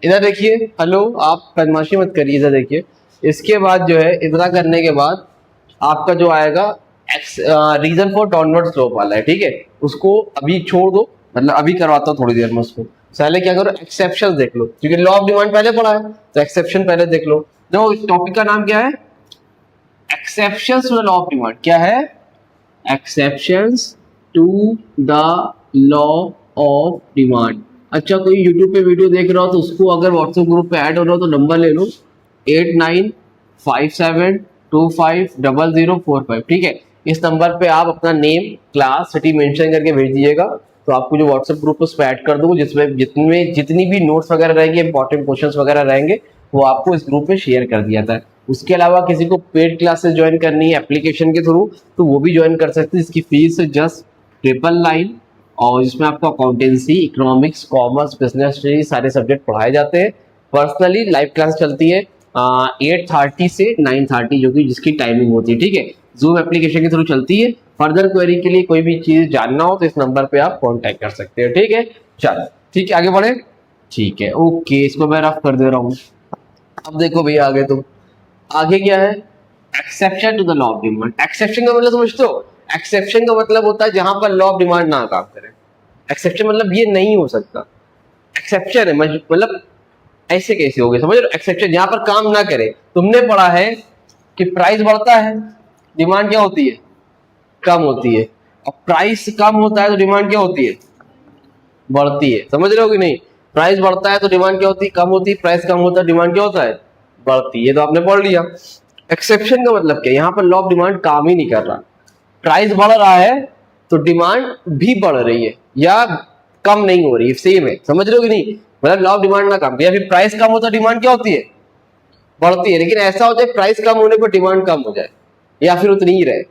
इधर देखिए, हेलो आप बदमाशी मत करिए, इधर देखिए। इसके बाद जो है इतना करने के बाद आपका जो आएगा रीजन फॉर डाउनवर्ड स्लोप वाला है, ठीक है। उसको अभी छोड़ दो, मतलब अभी करवाता हूँ थोड़ी देर में उसको। पहले क्या करो एक्सेप्शन देख लो, क्योंकि लॉ ऑफ डिमांड पहले पढ़ा है तो एक्सेप्शन पहले देख लो। जो टॉपिक का नाम क्या है exceptions to the law of demand. क्या है exceptions to the law of demand. अच्छा कोई यूट्यूब पे वीडियो देख रहा हो तो उसको अगर व्हाट्सएप ग्रुप पे ऐड हो रहा हो तो नंबर ले लो 8957250045, ठीक है। इस नंबर पे आप अपना नेम क्लास सिटी मेंशन करके भेज दीजिएगा, तो आपको जो व्हाट्सएप ग्रुप उस पर ऐड कर दूंगा, जिसमें जितनी भी नोट्स वगैरह रहेंगे, इंपॉर्टेंट क्वेश्चंस वगैरह रहेंगे, वो आपको इस ग्रुप में शेयर कर दिया था। उसके अलावा किसी को पेड क्लासेस ज्वाइन करनी है एप्लीकेशन के थ्रू तो वो भी ज्वाइन कर सकते हैं। इसकी फीस जस्ट 999, और जिसमें आपको accountancy, economics, commerce, business studies सारे सब्जेक्ट पढ़ाए जाते हैं। पर्सनली लाइव क्लास चलती है 8:30 से 9:30, जो कि जिसकी टाइमिंग होती है, ठीक है। जूम एप्लीकेशन के थ्रू चलती है। फर्दर क्वेरी के लिए कोई भी चीज जानना हो तो इस नंबर पे आप कांटेक्ट कर सकते हैं, ठीक है। चलो ठीक है आगे बढ़े, ठीक है ओके। इसको मैं रफ कर दे रहा हूँ। अब देखो भैया आगे तुम, आगे क्या है exception to the law of demand. Exception का मतलब समझते हो, एक्सेप्शन का मतलब होता है जहां पर लॉ ऑफ डिमांड ना काम करे। एक्सेप्शन मतलब ये नहीं हो सकता, एक्सेप्शन है मतलब ऐसे कैसे हो गए, समझ रहे हो? एक्सेप्शन जहां पर काम ना करे। तुमने पढ़ा है कि प्राइस बढ़ता है, डिमांड क्या होती है? कम होती है। और प्राइस कम होता है तो डिमांड क्या होती है? बढ़ती है। समझ रहे हो कि नहीं? प्राइस बढ़ता है तो डिमांड क्या होती है? कम होती है। प्राइस कम होता है डिमांड क्या होता है? बढ़ती है। ये तो आपने पढ़ लिया। एक्सेप्शन का मतलब क्या? यहाँ पर लॉ ऑफ डिमांड काम ही नहीं कर रहा। प्राइस बढ़ रहा है तो डिमांड भी बढ़ रही है या कम नहीं हो रही है, सेम है। समझ रहे हो कि नहीं? मतलब लॉ ऑफ डिमांड ना काम, या फिर प्राइस कम होता है डिमांड क्या होती है? बढ़ती है। लेकिन ऐसा होता है प्राइस कम होने पर डिमांड कम हो जाए या फिर उतनी ही रहे,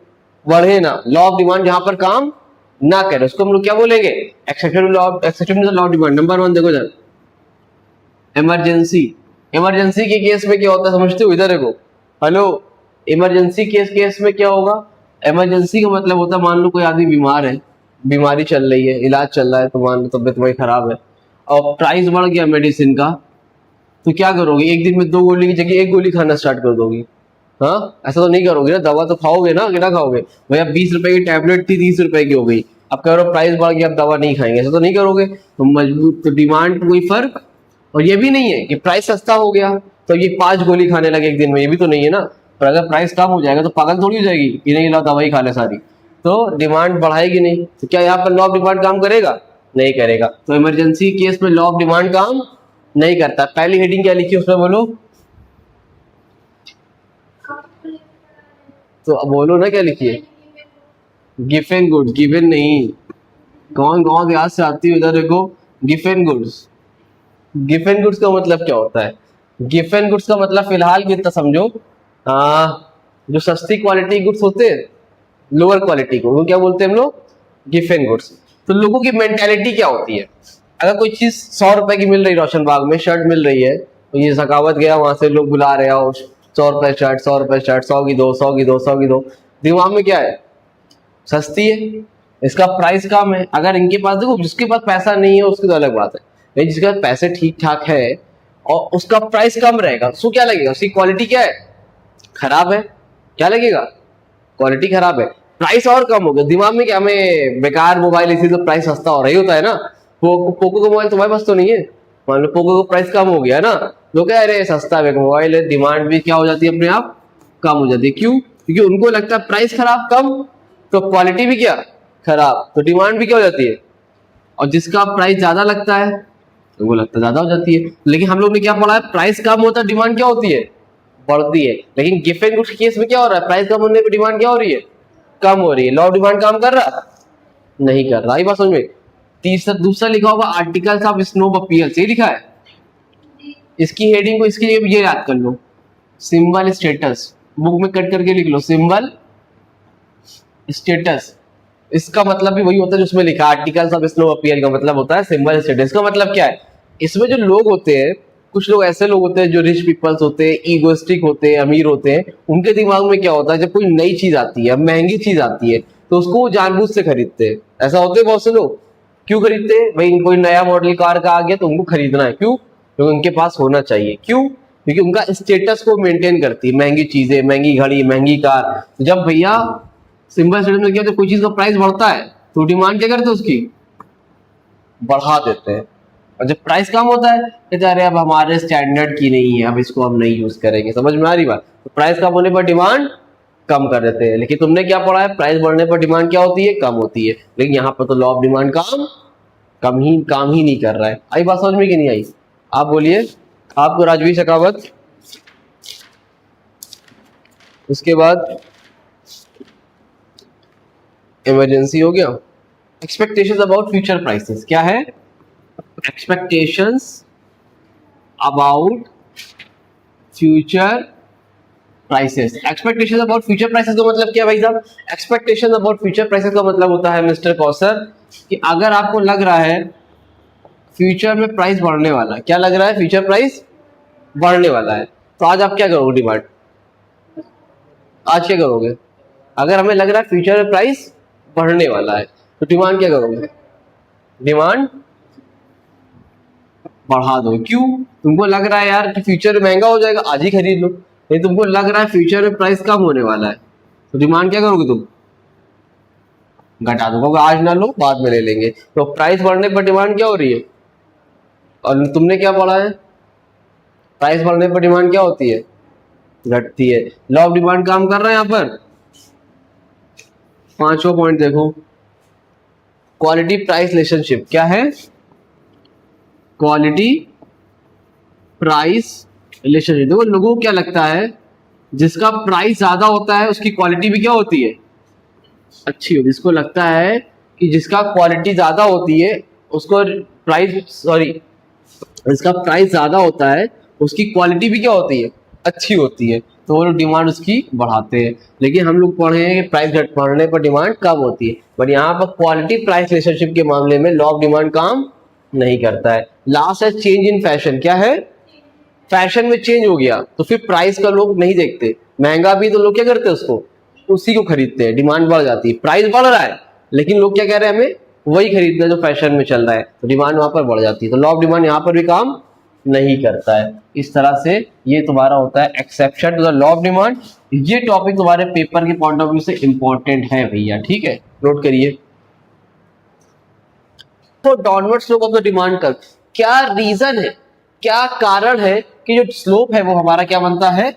बढ़े ना। लॉ ऑफ डिमांड जहां पर काम ना करे उसको हम लोग क्या बोलेंगे? Exception law of demand. Number 1 देखो इधर, इमरजेंसी। इमरजेंसी के केस में क्या होता है समझते हो? इधर देखो, हेलो, इमरजेंसी केस में क्या होगा? इमरजेंसी का मतलब होता है मान लो कोई आदमी बीमार है, बीमारी चल रही है, इलाज चल रहा है, तो मान लो तबियत तुम्हारी खराब है और प्राइस बढ़ गया मेडिसिन का, तो क्या करोगे? एक दिन में 2 गोली की जगह 1 गोली खाना स्टार्ट कर दोगी। हाँ, ऐसा तो नहीं करोगे ना, दवा तो खाओगे ना, क्या खाओगे भैया? 20 रुपए की टैबलेट थी 30 रुपए की हो गई, अब कह रहे हो प्राइस बढ़ गया अब दवा नहीं खाएंगे, ऐसा तो नहीं करोगे। तो मजबूत, तो डिमांड कोई फर्क। और ये भी नहीं है कि प्राइस सस्ता हो गया तो ये 5 गोली खाने लगे एक दिन में, ये भी तो नहीं है ना। पर अगर प्राइस कम हो जाएगा तो पागल थोड़ी हो जाएगी कि नहीं ला दवाई खा ले सारी, तो डिमांड बढ़ाएगी नहीं। तो क्या यहाँ पर लॉ ऑफ डिमांड काम करेगा? नहीं करेगा। तो इमरजेंसी केस में लॉ ऑफ डिमांड काम नहीं करता। पहली हेडिंग क्या लिखी उसमें बोलो? तो अब बोलो ना क्या लिखिए? Given goods. गिवन नहीं, कौन कौन याद से आती है इधर देखो, गिवन गुड्स। गिवन गुड्स का मतलब क्या होता है? गिवन गुड्स का मतलब फिलहाल भी इतना समझो, जो सस्ती क्वालिटी गुड्स होते हैं, लोअर क्वालिटी को वो क्या बोलते हैं हम लोग? Given goods. तो लोगों की मेंटेलिटी क्या होती है? अगर कोई चीज 100 रुपए की मिल रही, रोशन बाग में शर्ट मिल रही है, तो ये सखावत गया वहां से लोग बुला रहे हो 100 रुपए शर्ट, 100 रुपए शर्ट, 100 की दो, 100 की दो, 100 की दो। दिमाग में क्या है? सस्ती है, इसका प्राइस कम है। अगर इनके पास, देखो जिसके पास पैसा नहीं है उसकी तो अलग बात है, लेकिन जिसके पास पैसे ठीक ठाक है और उसका प्राइस कम रहेगा, उसको क्या लगेगा? उसकी क्वालिटी क्या है? खराब है। क्या लगेगा? क्वालिटी खराब है। प्राइस और कम हो गया, दिमाग में क्या, हमें बेकार मोबाइल इसी तो प्राइस सस्ता हो रही होता है ना। पोको का मोबाइल तुम्हारे पास तो नहीं है, मान लो पोको का प्राइस कम हो गया है ना, लोग कह रहे सस्ता मोबाइल है, डिमांड भी क्या हो जाती है अपने आप कम हो जाती है। क्यों? क्योंकि उनको लगता है प्राइस खराब कम तो क्वालिटी भी क्या खराब, तो डिमांड भी क्या हो जाती है। और जिसका प्राइस ज्यादा लगता है तो वो लगता ज्यादा हो जाती है। लेकिन हम लोग ने क्या पढ़ा है? प्राइस कम होता है डिमांड क्या होती है? बढ़ती है। लेकिन गिवन गुड्स केस में क्या हो रहा है? प्राइस कम होने पर डिमांड क्या हो रही है? कम हो रही है। लॉ ऑफ डिमांड काम कर रहा नहीं कर रहा। ये बात समझ में। तीसरा दूसरा लिखा होगा आर्टिकल्स ऑफ स्नोब अपीयर्स, ये लिखा है। इसकी हेडिंग को इसके लिए ये याद कर लो, सिंबल स्टेटस। बुक में कट करके लिख लो, सिंबल स्टेटस। इसका मतलब भी वही होता है जिसमें लिखा आर्टिकल्स ऑफ स्नो अपीयर, का मतलब होता है सिंबल स्टेटस। का मतलब क्या है? इसमें जो लोग होते हैं, कुछ लोग ऐसे लोग होते हैं जो रिच पीपल्स होते हैं, ईगोइस्टिक होते हैं, अमीर होते हैं, उनके दिमाग में क्या होता है? जब कोई नई चीज आती है, महंगी चीज आती है, तो उसको वो जानबूझ से खरीदते हैं। ऐसा होते हैं बहुत से लोग। क्यों खरीदते हैं भाई? कोई नया मॉडल कार का आ गया तो उनको खरीदना है। क्यों? क्योंकि उनके पास होना चाहिए। क्यों? क्योंकि उनका स्टेटस को मेंटेन करती है, महंगी चीजें, महंगी घड़ी, महंगी कार। जब भैया सिंबल स्टेटस में क्या, जब कोई चीज का प्राइस बढ़ता है तो डिमांड क्या करते हैं? उसकी बढ़ा देते हैं। और जब प्राइस कम होता है कहते अरे अब हमारे स्टैंडर्ड की नहीं है, अब इसको हम नहीं यूज करेंगे। समझ में आ रही बात? तो प्राइस कम होने पर डिमांड कम कर देते हैं। लेकिन तुमने क्या पढ़ा है? प्राइस बढ़ने पर डिमांड क्या होती है? कम होती है। लेकिन यहाँ पर तो लॉ ऑफ डिमांड काम ही नहीं कर रहा है। आई बात समझ में कि नहीं आई? आप बोलिए। आपको राजवीर शेखावत, उसके बाद इमरजेंसी हो गया। एक्सपेक्टेशंस अबाउट फ्यूचर प्राइसेस क्या है? Expectations about future prices. Expectation about future prices का मतलब क्या भाई साहब? एक्सपेक्टेशन अबाउट फ्यूचर प्राइसेस का मतलब होता है मिस्टर कौसर कि अगर आपको लग रहा है फ्यूचर में प्राइस बढ़ने वाला है, क्या लग रहा है? फ्यूचर प्राइस बढ़ने वाला है, तो आज आप क्या करोगे? डिमांड आज क्या करोगे? अगर हमें लग रहा है फ्यूचर में प्राइस बढ़ने वाला है तो डिमांड क्या करोगे? डिमांड बढ़ा दो। क्यों? तुमको लग रहा है यार कि फ्यूचर में महंगा हो जाएगा, आज ही खरीद लो। नहीं, तुमको लग रहा है फ्यूचर में प्राइस कम होने वाला है तो डिमांड क्या करोगे तुम? घटा दो, आज ना लो बाद में ले लेंगे। तो प्राइस बढ़ने पर डिमांड क्या हो रही है, और तुमने क्या पढ़ा है, प्राइस बढ़ने पर डिमांड क्या होती है, घटती है। लॉ ऑफ डिमांड काम कर रहा है यहाँ पर। पांचवा पॉइंट देखो, क्वालिटी प्राइस रिलेशनशिप क्या है, क्वालिटी प्राइस रिलेशनशिप। देखो लोगों को क्या लगता है, जिसका प्राइस ज्यादा होता है उसकी क्वालिटी भी क्या होती है, अच्छी होती है। जिसको लगता है कि जिसका क्वालिटी ज्यादा होती है उसको जिसका प्राइस ज्यादा होता है उसकी क्वालिटी भी क्या होती है, अच्छी होती है, तो वो लोग डिमांड उसकी बढ़ाते हैं। लेकिन हम लोग पढ़े हैं कि प्राइस घट बढ़ने पर डिमांड कम होती है, बट यहाँ पर क्वालिटी प्राइस रिलेशनशिप के मामले में लॉ ऑफ डिमांड काम नहीं करता है। लास्ट है चेंज इन फैशन। क्या है, फैशन में चेंज हो गया तो फिर प्राइस का लोग नहीं देखते, महंगा भी तो लोग क्या करते हैं उसको, उसी को खरीदते हैं, डिमांड बढ़ जाती है। प्राइस बढ़ रहा है लेकिन लोग क्या कह रहे हैं, हमें वही खरीदना है जो फैशन में चल रहा है, तो डिमांड वहां पर बढ़ जाती है। तो लॉ ऑफ डिमांड यहाँ पर भी काम नहीं करता है। इस तरह से ये तुम्हारा होता है exception to the law of demand. ये टॉपिक तुम्हारे पेपर के पॉइंट ऑफ व्यू से इंपॉर्टेंट है भैया, ठीक है, नोट करिए। तो downward slope of the demand curve, क्या रीजन है, क्या कारण है कि जो स्लोप है वो हमारा क्या बनता है,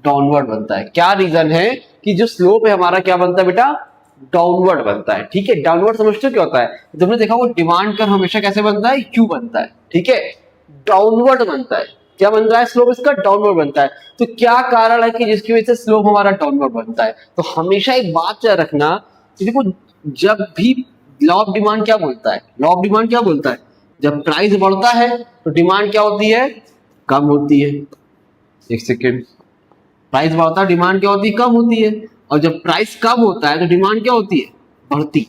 डाउनवर्ड बनता है। क्या रीजन है कि जो स्लोप है हमारा क्या बनता है बेटा, डाउनवर्ड बनता है। ठीक है, डाउनवर्ड समझते हो क्या होता है, तुमने देखा वो डिमांड कर्व हमेशा कैसे बनता है, क्यू बनता है, ठीक है, डाउनवर्ड बनता है। क्या बनता है, स्लोप इसका डाउनवर्ड बनता है। तो क्या कारण है कि जिसकी वजह से स्लोप हमारा डाउनवर्ड बनता है। तो हमेशा एक बात याद रखना कि देखो जब भी लॉ ऑफ डिमांड क्या बोलता है, लॉ ऑफ डिमांड क्या बोलता है, जब प्राइस बढ़ता है तो डिमांड क्या होती है, कम होती है। एक सेकेंड, प्राइस बढ़ता है डिमांड क्या होती है, कम होती है। और जब प्राइस कम होता है तो डिमांड क्या होती है, बढ़ती।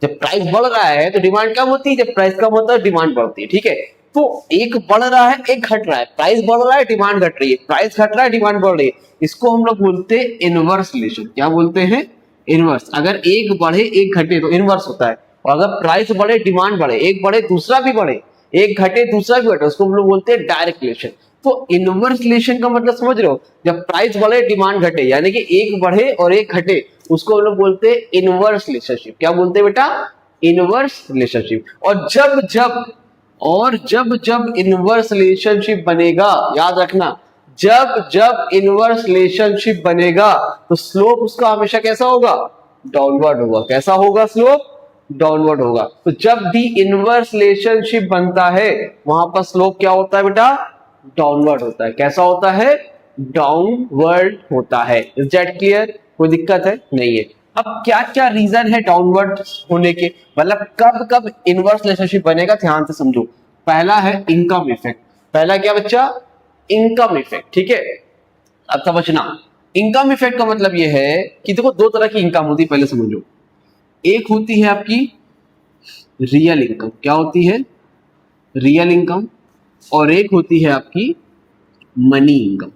जब प्राइस बढ़ रहा है तो डिमांड कम होती है, जब प्राइस कम होता है डिमांड बढ़ती है। ठीक है, तो एक बढ़ रहा है एक घट रहा है, प्राइस बढ़ रहा है डिमांड घट रही है, प्राइस घट रहा है डिमांड बढ़ रही है। इसको हम लोग बोलते हैं इनवर्स रिलेशन। क्या बोलते हैं, इनवर्स। अगर एक बढ़े एक घटे तो इनवर्स होता है, और अगर प्राइस बढ़े डिमांड बढ़े, एक बढ़े दूसरा भी बढ़े, एक घटे दूसरा भी घटे, उसको हम लोग बोलते हैं डायरेक्ट रिलेशन। तो इनवर्स रिलेशन का मतलब समझ रहे हो, जब प्राइस बढ़े डिमांड घटे, यानी कि एक बढ़े और एक घटे, उसको हम लोग बोलते हैं इनवर्स रिलेशनशिप। क्या बोलते हैं बेटा, इनवर्स रिलेशनशिप। और जब इनवर्स रिलेशनशिप बनेगा, याद रखना, जब जब इनवर्स रिलेशनशिप बनेगा तो स्लोप उसका हमेशा कैसा होगा, डाउनवर्ड होगा। कैसा होगा, स्लोप डाउनवर्ड होगा। तो जब भी इनवर्स रिलेशनशिप बनता है वहां पर स्लोप क्या होता है बेटा, डाउनवर्ड होता है। कैसा होता है, डाउनवर्ड होता है। इज दैट क्लियर, कोई दिक्कत है, नहीं है। अब क्या क्या रीजन है डाउनवर्ड होने के, मतलब कब कब इनवर्स रिलेशनशिप बनेगा, ध्यान से समझो। पहला है इनकम इफेक्ट। पहला क्या बच्चा, इनकम इफेक्ट। ठीक है, अब समझना, इनकम इफेक्ट का मतलब यह है कि देखो दो तरह की इनकम होती है, पहले समझो। एक होती है आपकी रियल इनकम। क्या होती है, रियल इनकम। और एक होती है आपकी मनी इनकम।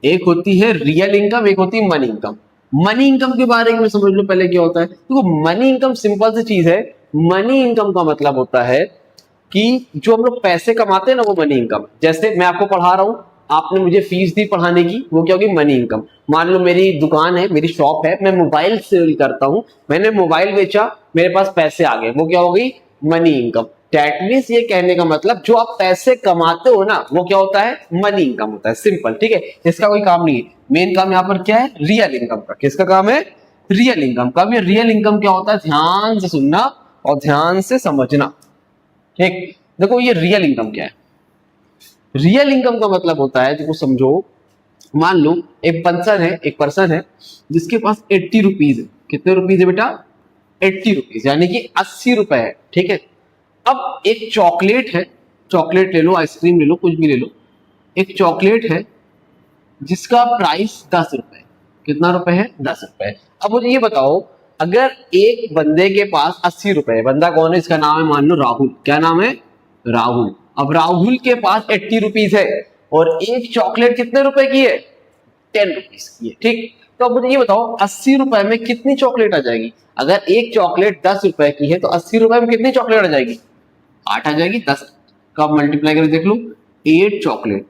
एक होती है रियल इनकम, एक होती है मनी इनकम। मनी इनकम के बारे में समझ लो पहले क्या होता है। देखो मनी इनकम सिंपल सी चीज है। मनी इनकम का मतलब होता है कि जो हम लोग पैसे कमाते हैं ना, वो मनी इनकम। जैसे मैं आपको पढ़ा रहा हूं, आपने मुझे फीस दी पढ़ाने की, वो क्या होगी, मनी इनकम। मान लो मेरी दुकान है, मेरी शॉप है, मैं मोबाइल सेल करता हूं, मैंने मोबाइल बेचा, मेरे पास पैसे आ गए, वो क्या हो गई, मनी इनकम। दैट मींस ये कहने का मतलब जो आप पैसे कमाते हो ना, वो क्या होता है, मनी इनकम होता है। सिंपल, ठीक है, इसका कोई काम नहीं है। मेन काम यहाँ पर क्या है, रियल इनकम का। किसका काम है, रियल इनकम का। भी रियल इनकम क्या होता है, ध्यान से सुनना और ध्यान से समझना। ठीक, देखो ये रियल इनकम क्या है। रियल इनकम का मतलब होता है, देखो समझो, मान लो एक पर्सन है जिसके पास 80 रुपीज है। कितने रुपीज है बेटा, 80 रुपीज, यानी कि 80 रुपए है। ठीक है, अब एक चॉकलेट है, चॉकलेट ले लो, आइसक्रीम ले लो, कुछ भी ले लो, एक चॉकलेट है जिसका प्राइस 10 रुपए। कितना रुपए है, 10 रुपए। अब मुझे ये बताओ, अगर एक बंदे के पास 80 रुपए है, बंदा कौन है, इसका नाम है मान लो राहुल। क्या नाम है, राहुल। अब राहुल के पास 80 रुपीज है और एक चॉकलेट कितने रुपए की है, 10 रुपीज की है। ठीक, तो अब मुझे ये बताओ 80 रुपए में कितनी चॉकलेट आ जाएगी। अगर एक चॉकलेट 10 रुपए की है तो 80 रुपए में कितनी चॉकलेट आ जाएगी, 8 आ जाएगी। 10 का मल्टीप्लाई करके देख लो, 8 चॉकलेट।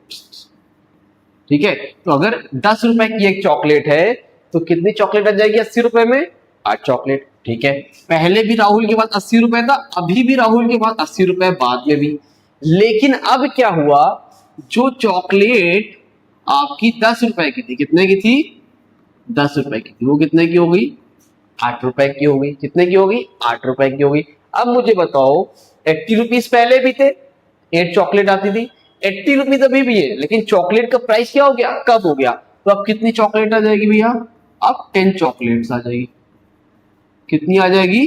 ठीक है, तो अगर 10 रुपए की एक चॉकलेट है तो कितनी चॉकलेट आ जाएगी 80 रुपए में, 8 चॉकलेट। ठीक है, पहले भी राहुल के पास 80 रुपए था, अभी भी राहुल के पास 80 रुपए, बाद में भी। लेकिन अब क्या हुआ, जो चॉकलेट आपकी 10 रुपए की थी, कितने की थी, 10 रुपए की थी, वो कितने की हो गई, 8 रुपए की हो गई। कितने की होगी, 8 रुपए की होगी। अब मुझे बताओ 80 रुपीज पहले भी थे, 8 चॉकलेट आती थी, 80 रुपीज अभी भी है, लेकिन चॉकलेट का प्राइस क्या हो गया, कब हो गया। तो अब कितनी चॉकलेट आ जाएगी भैया, अब 10 चॉकलेट्स आ जाएगी। कितनी आ जाएगी,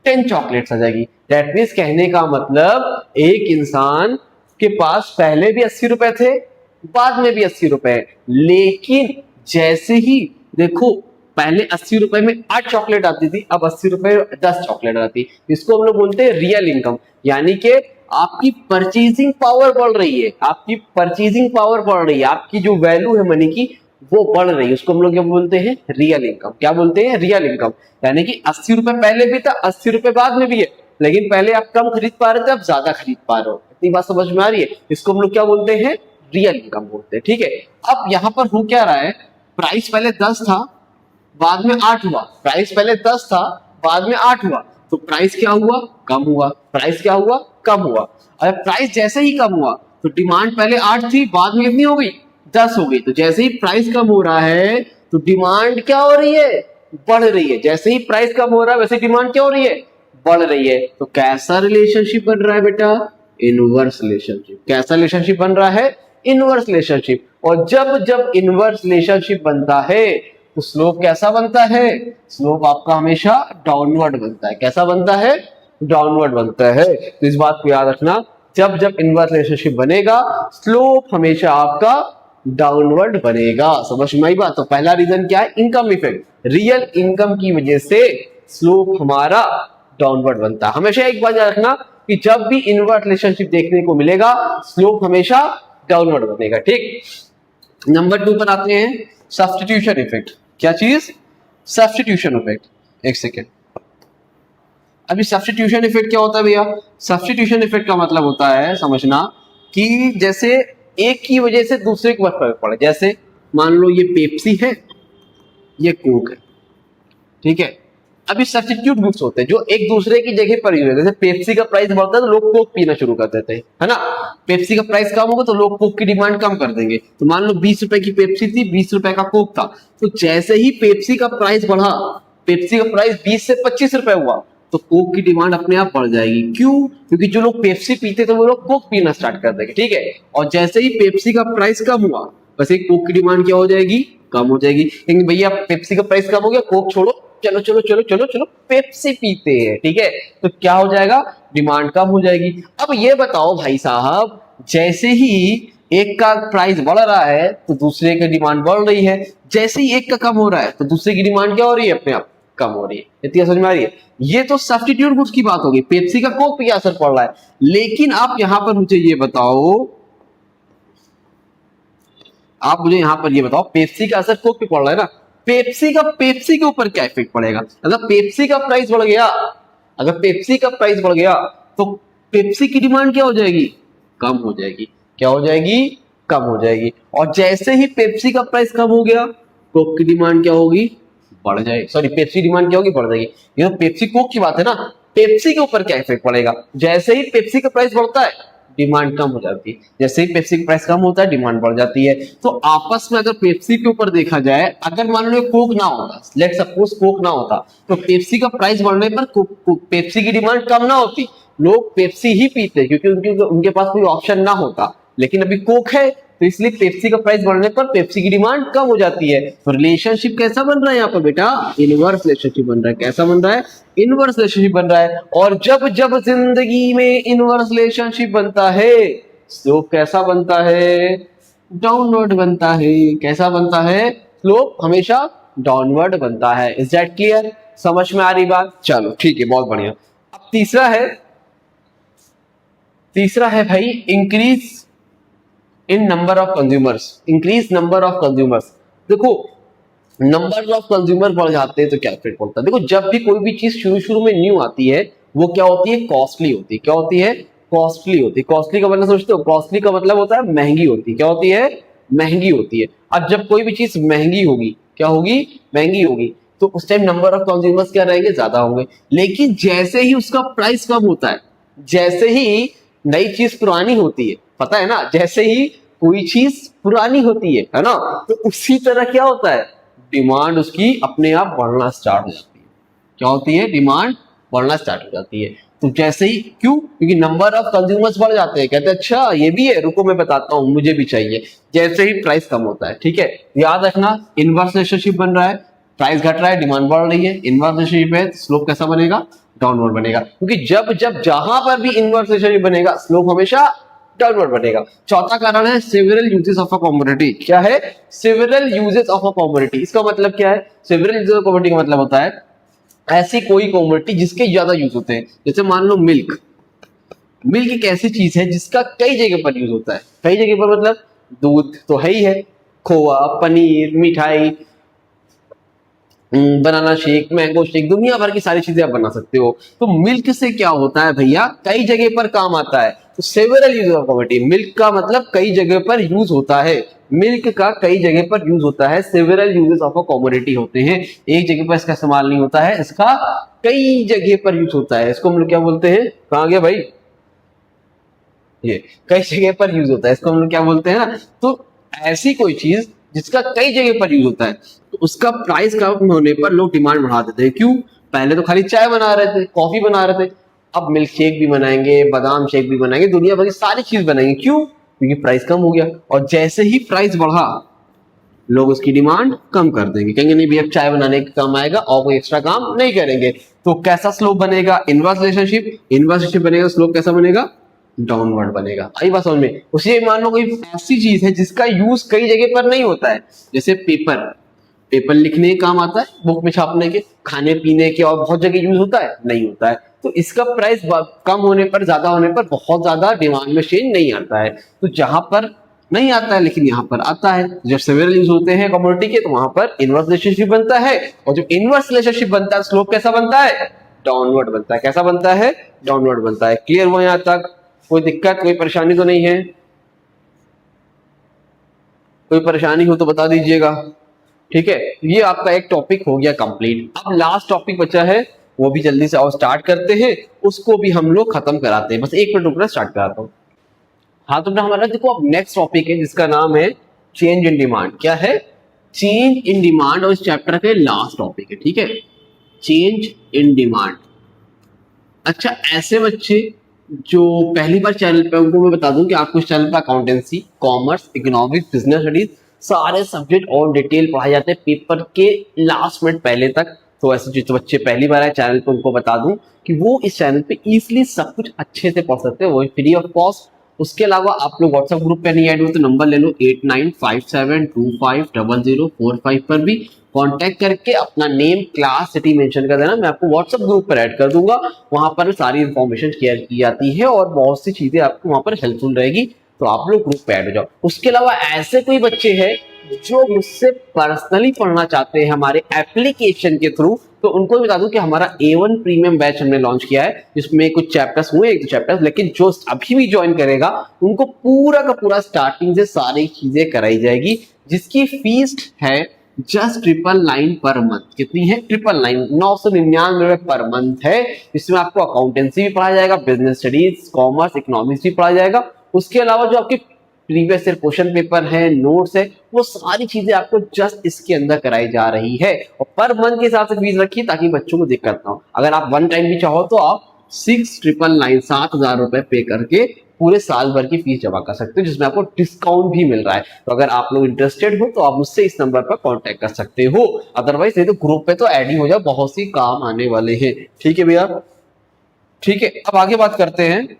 10 चॉकलेट्स आ जाएगी। दैट मीन्स कहने का मतलब एक इंसान के पास पहले भी 80 रुपए थे, बाद में भी 80 रुपए, लेकिन जैसे ही देखो पहले 80 रुपए में 8 चॉकलेट आती थी, अब 80 रुपए 10 चॉकलेट आती। इसको हम लोग बोलते हैं रियल इनकम, यानी कि आपकी परचेजिंग पावर बढ़ रही है, आपकी परचेजिंग पावर बढ़ रही है, आपकी जो वैल्यू है मनी की वो बढ़ रही है। उसको हम लोग क्या बोलते हैं, रियल इनकम। क्या बोलते हैं, रियल इनकम। यानी कि 80 रुपए पहले भी था, 80 रुपए बाद में भी है, लेकिन पहले आप कम खरीद पा रहे थे, अब ज्यादा खरीद पा रहे हो। इतनी बात समझ में आ रही है। इसको हम लोग क्या बोलते हैं, रियल इनकम बोलते हैं। ठीक है, अब यहाँ पर हो क्या रहा है, प्राइस पहले 10 था, बाद में 8 हुआ, प्राइस पहले 10 था, बाद में 8 हुआ, तो प्राइस क्या हुआ, कम हुआ। प्राइस क्या हुआ, कम हुआ। अगर प्राइस जैसे ही कम हुआ तो डिमांड पहले 8 थी, बाद में कितनी हो गई, 10 हो गई। तो जैसे ही प्राइस कम हो रहा है तो डिमांड क्या हो रही है, बढ़ रही है। जैसे ही प्राइस कम हो रहा है वैसे डिमांड क्या हो रही है, बढ़ रही है। तो कैसा रिलेशनशिप बन रहा है बेटा, इनवर्स रिलेशनशिप। कैसा रिलेशनशिप बन रहा है, इनवर्स रिलेशनशिप। और जब जब इनवर्स रिलेशनशिप बनता है तो स्लोप कैसा बनता है, स्लोप आपका हमेशा डाउनवर्ड बनता है। कैसा बनता है, डाउनवर्ड बनता है। तो इस बात को याद रखना, जब जब इनवर्स रिलेशनशिप बनेगा स्लोप हमेशा आपका डाउनवर्ड बनेगा। समझ में आई बात। तो पहला रीजन क्या है, इनकम इफेक्ट। रियल इनकम की वजह से स्लोप हमारा डाउनवर्ड बनता है। हमेशा एक बात याद रखना कि जब भी इनवर्स रिलेशनशिप देखने को मिलेगा स्लोप हमेशा डाउनवर्ड बनेगा। ठीक, नंबर 2 पर आते हैं, सब्स्टिट्यूशन इफेक्ट। क्या चीज, सब्स्टिट्यूशन इफेक्ट। एक सेकेंड, अभी सब्स्टिट्यूशन इफेक्ट क्या होता है भैया, सब्स्टिट्यूशन इफेक्ट का मतलब होता है समझना कि जैसे एक की वजह से दूसरे के ऊपर फर्क पड़े। जैसे मान लो ये पेप्सी है, ये कोक है, ठीक है। अभी सब्स्टिट्यूट गुड्स होते हैं जो एक दूसरे की जगह पर यूज होते हैं। जैसे पेप्सी का प्राइस बढ़ता है तो लोग कोक पीना शुरू कर देते हैं, है ना। पेप्सी का प्राइस कम होगा तो लोग कोक की डिमांड कम कर देंगे। तो मान लो 20 रुपए की पेप्सी थी, 20 रुपए का कोक था, तो जैसे ही पेप्सी का प्राइस बढ़ा, पेप्सी का प्राइस 20 से 25 रुपए हुआ, तो कोक की डिमांड अपने आप बढ़ जाएगी। क्यों, क्योंकि जो लोग पेप्सी पीते थे वो लोग कोक पीना स्टार्ट कर देंगे, ठीक है। और जैसे ही पेप्सी का प्राइस कम हुआ वैसे कोक की डिमांड क्या हो जाएगी, कम हो जाएगी। लेकिन भैया पेप्सी का प्राइस कम हो गया, कोक छोड़ो, चलो चलो चलो चलो चलो पेप्सी पीते हैं, ठीक है। तो क्या हो जाएगा, डिमांड कम हो जाएगी। अब ये बताओ भाई साहब, जैसे ही एक का प्राइस बढ़ रहा है तो दूसरे की डिमांड बढ़ रही है, जैसे ही एक का कम हो रहा है तो दूसरे की डिमांड क्या हो रही है, अपने आप कम हो रही है। इतनी समझ में आ रही है। ये तो सब्स्टिट्यूट गुड्स की बात होगी, पेप्सी का कोक पे क्या असर पड़ रहा है। लेकिन आप यहां पर मुझे ये बताओ, आप मुझे यहां पर ये बताओ, पेप्सी का असर कोक पे पड़ रहा है ना, पेप्सी का पेप्सी के ऊपर क्या इफेक्ट पड़ेगा। अगर पेप्सी का प्राइस बढ़ गया, अगर पेप्सी का प्राइस बढ़ गया तो पेप्सी की डिमांड क्या हो जाएगी, कम हो जाएगी। क्या हो जाएगी, कम हो जाएगी। और जैसे ही पेप्सी का प्राइस कम हो गया, कोक की डिमांड क्या होगी, बढ़ जाएगी। सॉरी, पेप्सी डिमांड क्या होगी, बढ़ जाएगी। ये तो पेप्सी कोक की बात है ना, पेप्सी के ऊपर क्या इफेक्ट पड़ेगा, जैसे ही पेप्सी का प्राइस बढ़ता है डिमांड कम हो जाती है, जैसे ही पेप्सी का प्राइस कम होता है डिमांड बढ़ जाती है। तो आपस में अगर पेप्सी के ऊपर देखा जाए, अगर मान लो कोक ना होता, लेट्स सपोज कोक ना होता, तो पेप्सी का प्राइस बढ़ने पर पेप्सी की डिमांड कम ना होती, लोग पेप्सी ही पीते क्योंकि उनके पास कोई ऑप्शन ना होता। लेकिन अभी कोक है तो इसलिए पेप्सी का प्राइस बढ़ने पर पेप्सी की डिमांड कम हो जाती है। तो रिलेशनशिप कैसा बन रहा है यहाँ पर बेटा, इनवर्स रिलेशनशिप बन रहा है। कैसा बन रहा है, इनवर्स रिलेशनशिप बन रहा है। और जब जब जिंदगी में इनवर्स रिलेशनशिप बनता है, स्लोप कैसा बनता है, डाउनवर्ड बनता है। कैसा बनता है, स्लोप हमेशा डाउनवर्ड बनता है। इज दैट क्लियर, समझ में आ रही बात। चलो ठीक है, बहुत बढ़िया। अब तीसरा है भाई, increase in number of consumers. Increase number of consumers. देखो नंबर ऑफ कंज्यूमर बढ़ जाते हैं तो क्या इफेक्ट पड़ता है। देखो जब भी कोई भी चीज शुरू में न्यू आती है वो क्या होती है, कॉस्टली होती है। क्या होती है, कॉस्टली होती है। कॉस्टली का मतलब सोचते हो, कॉस्टली का मतलब होता है महंगी होती है। क्या होती है, महंगी होती है। अब जब कोई भी चीज महंगी होगी, क्या होगी, महंगी होगी, तो उस टाइम नंबर ऑफ कंज्यूमर्स क्या रहेंगे, ज्यादा होंगे। लेकिन जैसे ही उसका प्राइस कम होता है, जैसे ही नई चीज पुरानी होती है, पता है ना, जैसे ही कोई चीज पुरानी होती है ना, तो उसी तरह क्या होता है, डिमांड उसकी अपने आप बढ़ना स्टार्ट हो जाती है। क्या होती है, डिमांड बढ़ना स्टार्ट हो जाती है। तो जैसे ही, क्यों, क्योंकि नंबर ऑफ कंज्यूमर्स बढ़ जाते हैं, कहते हैं अच्छा ये भी है, रुको मैं बताता हूं, मुझे भी चाहिए। जैसे ही प्राइस कम होता है, ठीक है, याद रखना इनवर्स रिलेशनशिप बन रहा है, प्राइस घट रहा है, डिमांड बढ़ रही है, इनवर्स रिलेशनशिप है, स्लोप कैसा बनेगा, डाउनवर्ड बनेगा। क्योंकि जब जब जहां पर भी इनवर्स रिलेशनशिप बनेगा, स्लोप हमेशा डाउनवर्ड बनेगा। चौथा कारण है several uses of a commodity. क्या है, several uses of a commodity. इसका मतलब क्या है, सेवरल यूजेस ऑफ कमोडिटी का मतलब होता है ऐसी कोई कमोडिटी जिसके ज्यादा यूज होते हैं। जैसे मान लो मिल्क, मिल्क एक ऐसी चीज है जिसका कई जगह पर यूज होता है। कई जगह पर मतलब दूध तो है ही है, खोआ, पनीर, मिठाई, बनाना शेक, मैंगो शेक, दुनिया भर की सारी चीजें आप बना सकते हो। तो मिल्क से क्या होता है भैया, कई जगह पर काम आता है। तो several use of commodity, milk का मतलब कई जगह पर यूज होता है, मिल्क का कई जगह पर यूज होता है, several uses of a commodity होते हैं। एक जगह पर इसका इस्तेमाल नहीं होता है, इसका कई जगह पर यूज होता है। इसको हम लोग क्या बोलते हैं, कहाँ गया भाई, ये कई जगह पर यूज होता है, इसको हम लोग क्या बोलते हैं ना। तो ऐसी कोई चीज जिसका कई जगह पर यूज होता है, तो उसका प्राइस कम होने पर लोग डिमांड बढ़ा देते हैं। क्यों, पहले तो खाली चाय बना रहे थे, कॉफी बना रहे थे, अब मिल्क शेक भी बनाएंगे, बादाम शेक भी बनाएंगे, दुनिया भर की सारी चीज बनाएंगे। क्यों, क्योंकि प्राइस कम हो गया। और जैसे ही प्राइस बढ़ा, लोग उसकी डिमांड कम कर देंगे, कहेंगे नहीं भैया अब चाय बनाने का काम आएगा और कोई एक्स्ट्रा काम नहीं करेंगे। तो कैसा स्लोप बनेगा, इनवर्स रिलेशनशिप, इनवर्स रिलेशनशिप बनेगा, स्लोप कैसा बनेगा, डाउनवर्ड बनेगा। आई बात समझ में। उसी मान लो कोई ऐसी चीज है जिसका यूज कई जगह पर नहीं होता है, जैसे पेपर, पेपर लिखने के काम आता है, बुक में छापने के, खाने पीने के और बहुत जगह यूज होता है, नहीं होता है। तो इसका प्राइस कम होने पर, ज्यादा होने पर बहुत ज्यादा डिमांड में चेंज नहीं आता है। तो जहां पर नहीं आता है लेकिन यहाँ पर आता है, जब सेवरल यूज होते हैं कमोडिटी के, तो वहां पर इनवर्स रिलेशनशिप बनता है। और जब इनवर्स रिलेशनशिप बनता है, स्लोप कैसा बनता है, डाउनवर्ड बनता है। कैसा बनता है, डाउनवर्ड बनता है। क्लियर हुआ यहाँ तक, कोई दिक्कत, कोई परेशानी तो नहीं है, कोई परेशानी हो तो बता दीजिएगा। ठीक है, ये आपका एक टॉपिक हो गया कंप्लीट। अब लास्ट टॉपिक बचा है, वो भी जल्दी से और स्टार्ट करते हैं, उसको भी हम लोग खत्म कराते हैं। बस एक मिनट रुकना, स्टार्ट कराता हूँ। हाँ तो हमारा देखो अब नेक्स्ट टॉपिक है जिसका नाम है चेंज इन डिमांड। क्या है, चेंज इन डिमांड, और इस चैप्टर के लास्ट टॉपिक है। ठीक है, चेंज इन डिमांड। अच्छा, ऐसे बच्चे जो पहली बार चैनल पे, उनको मैं बता दूं कि आपको इस चैनल पे accountancy, commerce, economics, business studies सारे सब्जेक्ट और डिटेल पढ़ाए जाते हैं पेपर के लास्ट मिनट पहले तक। तो ऐसे जो बच्चे पहली बार आए चैनल पे, उनको बता दूं कि वो इस चैनल पे इजीली सब कुछ अच्छे से पढ़ सकते हैं, वो फ्री ऑफ कॉस्ट। उसके अलावा आप लोग व्हाट्सएप ग्रुप पे नहीं ऐड हो तो नंबर ले लो 8957250045 पर भी कांटेक्ट करके अपना नेम, क्लास, सिटी मेंशन कर देना, मैं आपको व्हाट्सएप ग्रुप पर ऐड कर दूंगा। वहां पर सारी इंफॉर्मेशन शेयर की जाती है और बहुत सी चीजें आपको वहां पर हेल्पफुल रहेगी, तो आप लोग ग्रुप पे ऐड हो जाओ। उसके अलावा ऐसे कोई बच्चे हैं जो मुझसे पर्सनली पढ़ना चाहते हैं हमारे एप्लीकेशन के थ्रू, तो उनको बता दूं कि हमारा A1 प्रीमियम बैच हमने लॉन्च किया है, जिसमें कुछ चैप्टर्स हुए, एक दो चैप्टर्स, लेकिन जो अभी भी ज्वाइन करेगा उनको पूरा का पूरा स्टार्टिंग से सारी चीजें कराई जाएगी, जिसकी फीस है जस्ट 999 पर मंथ। कितनी है, 999 पर मंथ है। इसमें आपको अकाउंटेंसी भी पढ़ाया जाएगा, बिजनेस स्टडीज, कॉमर्स, इकोनॉमिक्स भी पढ़ाया जाएगा। उसके अलावा जो आपके प्रीवियस ईयर क्वेश्चन पेपर है, नोट्स है, वो सारी चीजें आपको जस्ट इसके अंदर कराई जा रही है। और पर मंथ के हिसाब से फीस रखिए ताकि बच्चों को दिक्कत ना हो। अगर आप वन टाइम भी चाहो तो आप 6,999 7,000 रुपए पे करके पूरे साल भर की फीस जमा कर सकते हो, जिसमें आपको डिस्काउंट भी मिल रहा है। तो अगर आप लोग इंटरेस्टेड हो तो आप मुझसे इस नंबर पर कांटेक्ट कर सकते हो। अदरवाइज नहीं तो ग्रुप पे तो ऐड ही हो जाओ, बहुत सी काम आने वाले हैं। ठीक है भैया, ठीक है। अब आगे बात करते हैं,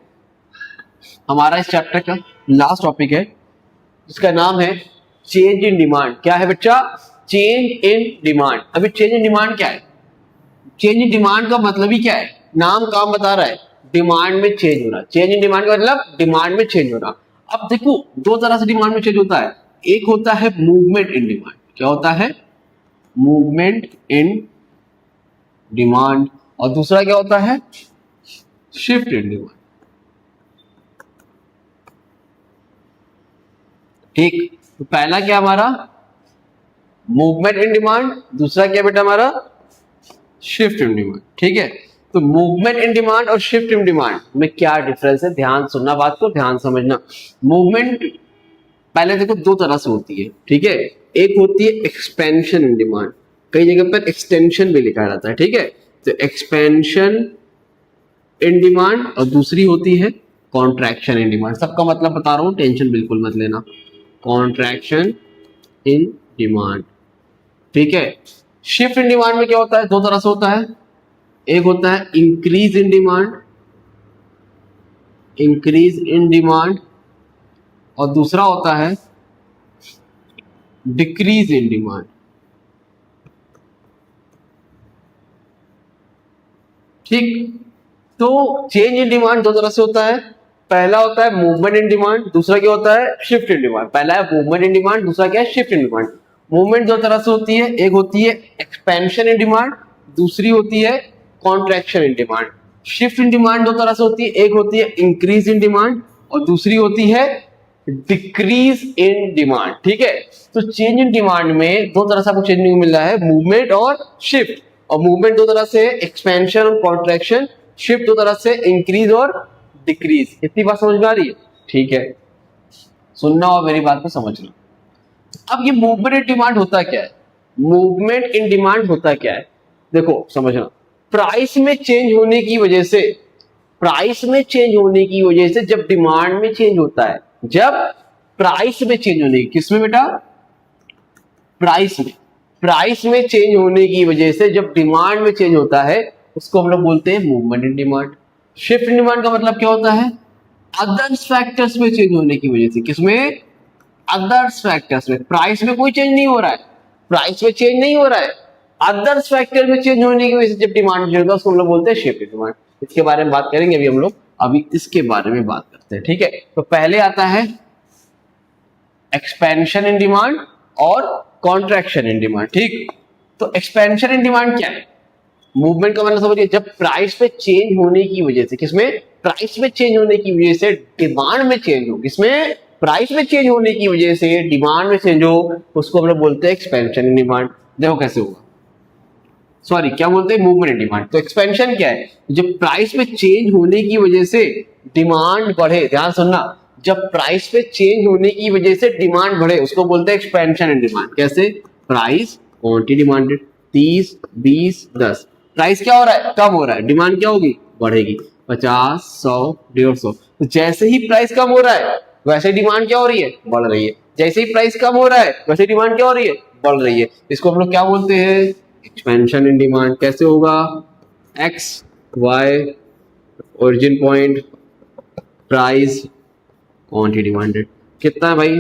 हमारा इस चैप्टर का लास्ट टॉपिक है जिसका नाम है चेंज इन डिमांड। क्या है बच्चा, चेंज इन डिमांड। अभी चेंज इन डिमांड क्या है, चेंज इन डिमांड का मतलब ही क्या है, नाम काम बता रहा है, डिमांड में चेंज होना। चेंज इन डिमांड का मतलब डिमांड में चेंज होना। अब देखो दो तरह से डिमांड में चेंज होता है, एक होता है मूवमेंट इन डिमांड। क्या होता है, मूवमेंट इन डिमांड। और दूसरा क्या होता है, शिफ्ट इन डिमांड। ठीक, तो पहला क्या हमारा, मूवमेंट इन डिमांड, दूसरा क्या बेटा हमारा, शिफ्ट इन डिमांड। ठीक है, तो मूवमेंट इन डिमांड और शिफ्ट इन डिमांड में क्या डिफरेंस है, ध्यान सुनना, बात को ध्यान समझना। मूवमेंट पहले देखो दो तरह से होती है, ठीक है, एक होती है एक्सपेंशन इन डिमांड, कई जगह पर एक्सटेंशन भी लिखा रहता है, ठीक है, तो एक्सपेंशन इन डिमांड और दूसरी होती है कॉन्ट्रैक्शन इन डिमांड। सबका मतलब बता रहा हूं, टेंशन बिल्कुल मत लेना। कॉन्ट्रैक्शन इन डिमांड, ठीक है। शिफ्ट इन डिमांड में क्या होता है, दो तरह से होता है, एक होता है increase in demand, increase in demand, और दूसरा होता है डिक्रीज इन डिमांड। ठीक, तो चेंज इन डिमांड दो तरह से होता है, पहला होता है मूवमेंट इन डिमांड, दूसरा क्या होता है शिफ्ट इन डिमांड। पहला है मूवमेंट इन डिमांड, दूसरा क्या है शिफ्ट इन डिमांड। मूवमेंट दो तरह से होती है, एक होती है एक्सपेंशन इन डिमांड, दूसरी होती है contraction in demand. Shift in demand दो तरह से होती है, एक होती है इंक्रीज इन डिमांड और दूसरी होती है डिक्रीज इन डिमांड। ठीक है, तो चेंज इन डिमांड में दो तरह से आपको चेंज मिल रहा है, मूवमेंट और शिफ्ट। और मूवमेंट दो तरह से एक्सपेंशन और कॉन्ट्रैक्शन, शिफ्ट दो तरह से इंक्रीज और डिक्रीज। इतनी बात समझ में आ रही है? ठीक है, सुनना और मेरी बात को समझना। अब ये मूवमेंट इन डिमांड होता क्या है, मूवमेंट इन डिमांड होता क्या है, देखो समझना। प्राइस में चेंज होने की वजह से, प्राइस में चेंज होने की वजह से जब डिमांड में चेंज होता है, जब प्राइस में चेंज होने की, किसमें बेटा, प्राइस में, प्राइस में चेंज होने की वजह से जब डिमांड में चेंज होता है उसको हम लोग बोलते हैं movement in demand. Shift in demand का मतलब क्या होता है, अदर्स फैक्टर्स में चेंज होने की वजह से, किसमें, अदर्स फैक्टर्स में। प्राइस में कोई चेंज नहीं हो रहा है, प्राइस में चेंज नहीं हो रहा है, अदर्स फैक्टर में चेंज होने की वजह से जब डिमांड चेंज होता है उसको हम लोग बोलते हैं शिफ्ट इन डिमांड। इसके बारे में बात करेंगे अभी हम लोग, अभी इसके बारे में बात करते हैं। ठीक है, तो पहले आता है एक्सपेंशन इन डिमांड और कॉन्ट्रैक्शन इन डिमांड। ठीक, तो एक्सपेंशन इन डिमांड क्या है, मूवमेंट का मतलब समझिए, जब प्राइस पे चेंज होने की वजह से, किसमें, प्राइस में चेंज होने की वजह से डिमांड में चेंज हो, किसमें, प्राइस में चेंज होने की वजह से डिमांड में चेंज हो, उसको हम लोग बोलते हैं एक्सपेंशन इन डिमांड। देखो कैसे होगा, सॉरी क्या बोलते हैं, मूवमेंट इन डिमांड। तो एक्सपेंशन क्या है, जब प्राइस में चेंज होने की वजह से डिमांड बढ़े, ध्यान सुनना, जब प्राइस पे चेंज होने की वजह से डिमांड बढ़े उसको बोलते हैं एक्सपेंशन इन डिमांड। कैसे, प्राइस क्वांटिटी डिमांडेड 30 20 10, प्राइस क्या हो रहा है, कम हो रहा है, डिमांड क्या होगी, बढ़ेगी, 50 100 150। तो जैसे ही प्राइस कम हो रहा है वैसे डिमांड क्या हो रही है, बढ़ रही है, जैसे ही प्राइस कम हो रहा है वैसे डिमांड क्या हो रही है, बढ़ रही है। इसको हम लोग क्या बोलते हैं, एक्सपेंशन इन डिमांड। कैसे होगा, X Y origin point, price quantity demanded, कितना है भाई,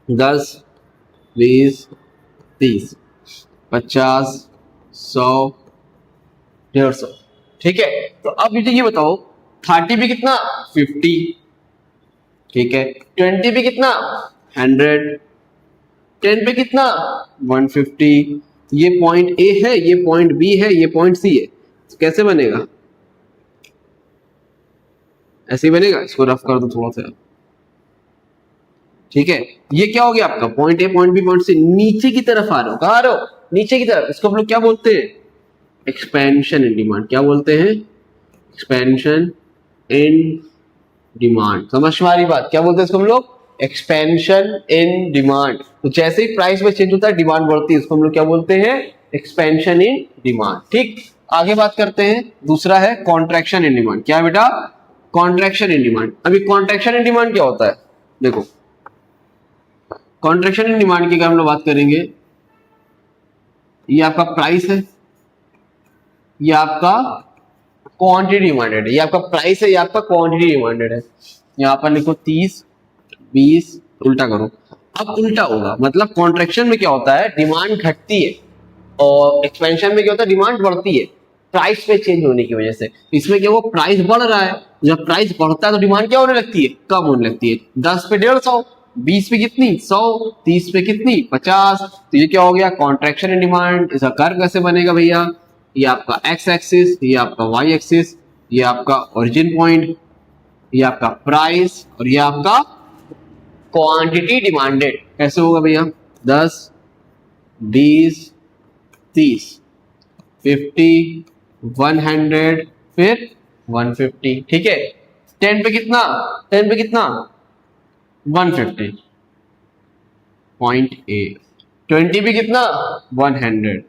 10 20 30 50 100 150। ठीक है, तो अब मुझे ये बताओ 30 पे कितना, 50, ठीक है, 20 पे कितना, 100, 10 पे कितना, 150। ये पॉइंट ए है, ये पॉइंट बी है, ये पॉइंट सी है, तो कैसे बनेगा, ऐसे ही बनेगा। इसको रफ कर दो थोड़ा सा, ठीक है, ये क्या हो गया आपका, point A point B point C, नीचे की तरफ आ रहे हो, कहाँ आ रहे हो, नीचे की तरफ। इसको हम लोग क्या बोलते हैं, एक्सपेंशन इन डिमांड। क्या बोलते हैं, एक्सपेंशन इन डिमांड। समझ में आ रही बात, क्या बोलते हैं इसको हम लोग, एक्सपेंशन इन डिमांड। तो जैसे ही प्राइस में चेंज होता है डिमांड बढ़ती है, इसको हम लोग क्या बोलते हैं, एक्सपेंशन इन डिमांड। ठीक, आगे बात करते हैं, दूसरा है कॉन्ट्रैक्शन इन डिमांड। क्या है बेटा, कॉन्ट्रैक्शन इन डिमांड। अभी कॉन्ट्रैक्शन इन डिमांड क्या होता है, देखो कॉन्ट्रैक्शन इन डिमांड की अगर हम लोग बात करेंगे, ये आपका प्राइस है, ये आपका क्वांटिटी डिमांडेड है, ये आपका प्राइस है, ये आपका क्वांटिटी डिमांडेड है। यहाँ पर लिखो 30 20, उल्टा करो। अब उल्टा होगा, मतलब कॉन्ट्रैक्शन में क्या होता है, डिमांड घटती है, और एक्सपेंशन में क्या होता है, डिमांड बढ़ती है प्राइस पे चेंज होने की वजह से। इसमें क्या वो प्राइस बढ़ रहा है, जब प्राइस बढ़ता है तो डिमांड क्या होने लगती है, कम होने लगती है। 10 पे 150, 20 पे कितनी 100, 30 पे कितनी 50। तो ये क्या हो गया, कॉन्ट्रैक्शन इन डिमांड। इसका कर्व कैसे बनेगा भैया, ये आपका एक्स एक्सिस, ये आपका वाई एक्सिस, ये आपका ओरिजिन पॉइंट, ये आपका प्राइस, और ये आपका क्वांटिटी डिमांडेड। कैसे होगा भैया, 10 20 30, 50, 100, फिर 150। ठीक है, 10 पे कितना, 10 पे कितना 150 पॉइंट ए, 20 पे कितना 100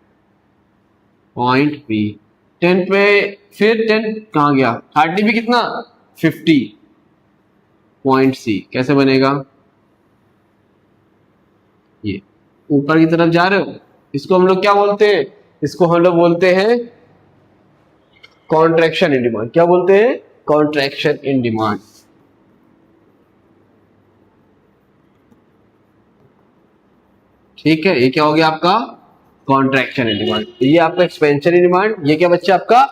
पॉइंट बी, 10 पे फिर 10 कहाँ गया, 30 पे कितना 50 पॉइंट सी। कैसे बनेगा, ये ऊपर की तरफ जा रहे हो, इसको हम लोग क्या बोलते हैं, इसको हम लोग बोलते हैं कॉन्ट्रैक्शन इन डिमांड। क्या बोलते हैं, कॉन्ट्रैक्शन इन डिमांड। ठीक है, ये क्या हो गया आपका कॉन्ट्रैक्शन इन डिमांड। ये आपका एक्सपेंशन इन डिमांड, ये क्या बच्चा आपका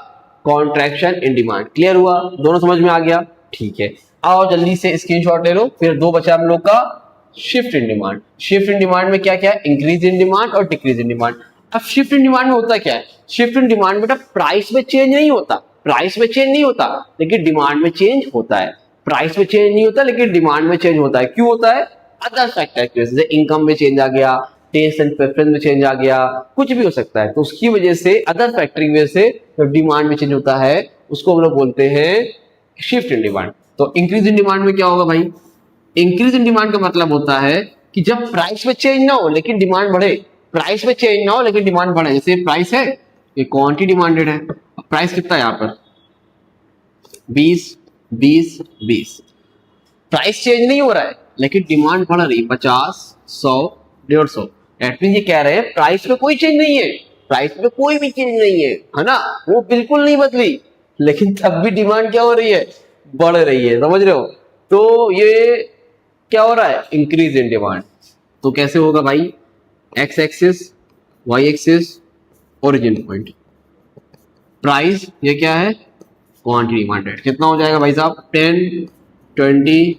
कॉन्ट्रैक्शन इन डिमांड। क्लियर हुआ, दोनों समझ में आ गया। ठीक है, आओ जल्दी से स्क्रीनशॉट ले लो। फिर दो बचा हम लोग का shift in demand. Shift in demand में क्या क्या है, इंक्रीज इन डिमांड और डिक्रीज इन डिमांड। अब शिफ्ट इन डिमांड में होता क्या है, शिफ्ट इन डिमांड बेटा प्राइस में चेंज नहीं होता, प्राइस में चेंज नहीं होता लेकिन डिमांड में चेंज होता है। प्राइस में चेंज नहीं होता लेकिन डिमांड में चेंज होता है। क्यों होता है, अदर फैक्टर की वजह से, इनकम में चेंज आ गया, टेस्ट एंड प्रेफरेंस में चेंज आ गया, कुछ भी हो सकता है। तो उसकी वजह से, अदर फैक्टर की वजह से जब डिमांड में चेंज होता है उसको हम लोग बोलते हैं शिफ्ट इन डिमांड। तो इंक्रीज इन डिमांड में क्या होगा भाई, इंक्रीज इन डिमांड का मतलब होता है कि जब प्राइस में चेंज ना हो लेकिन डिमांड बढ़े, प्राइस में चेंज ना हो लेकिन डिमांड बढ़े। जैसे प्राइस है, ये क्वांटिटी डिमांडेड है, प्राइस कितना है यहाँ पर 20, 20, 20, प्राइस चेंज नहीं हो रहा है लेकिन डिमांड बढ़ रही 50, 100, 150। एट मीन ये कह रहे हैं प्राइस में कोई चेंज नहीं है, प्राइस में कोई भी चेंज नहीं है ना, वो बिल्कुल नहीं बदली, लेकिन तब भी डिमांड क्या हो रही है, बढ़ रही है। समझ रहे हो, तो ये क्या हो रहा है, इंक्रीज इन डिमांड। तो कैसे होगा भाई, X axis, Y axis, origin point, price ये क्या है क्वांटिटी डिमांडेड। कितना हो जाएगा भाई साहब, 10, 20,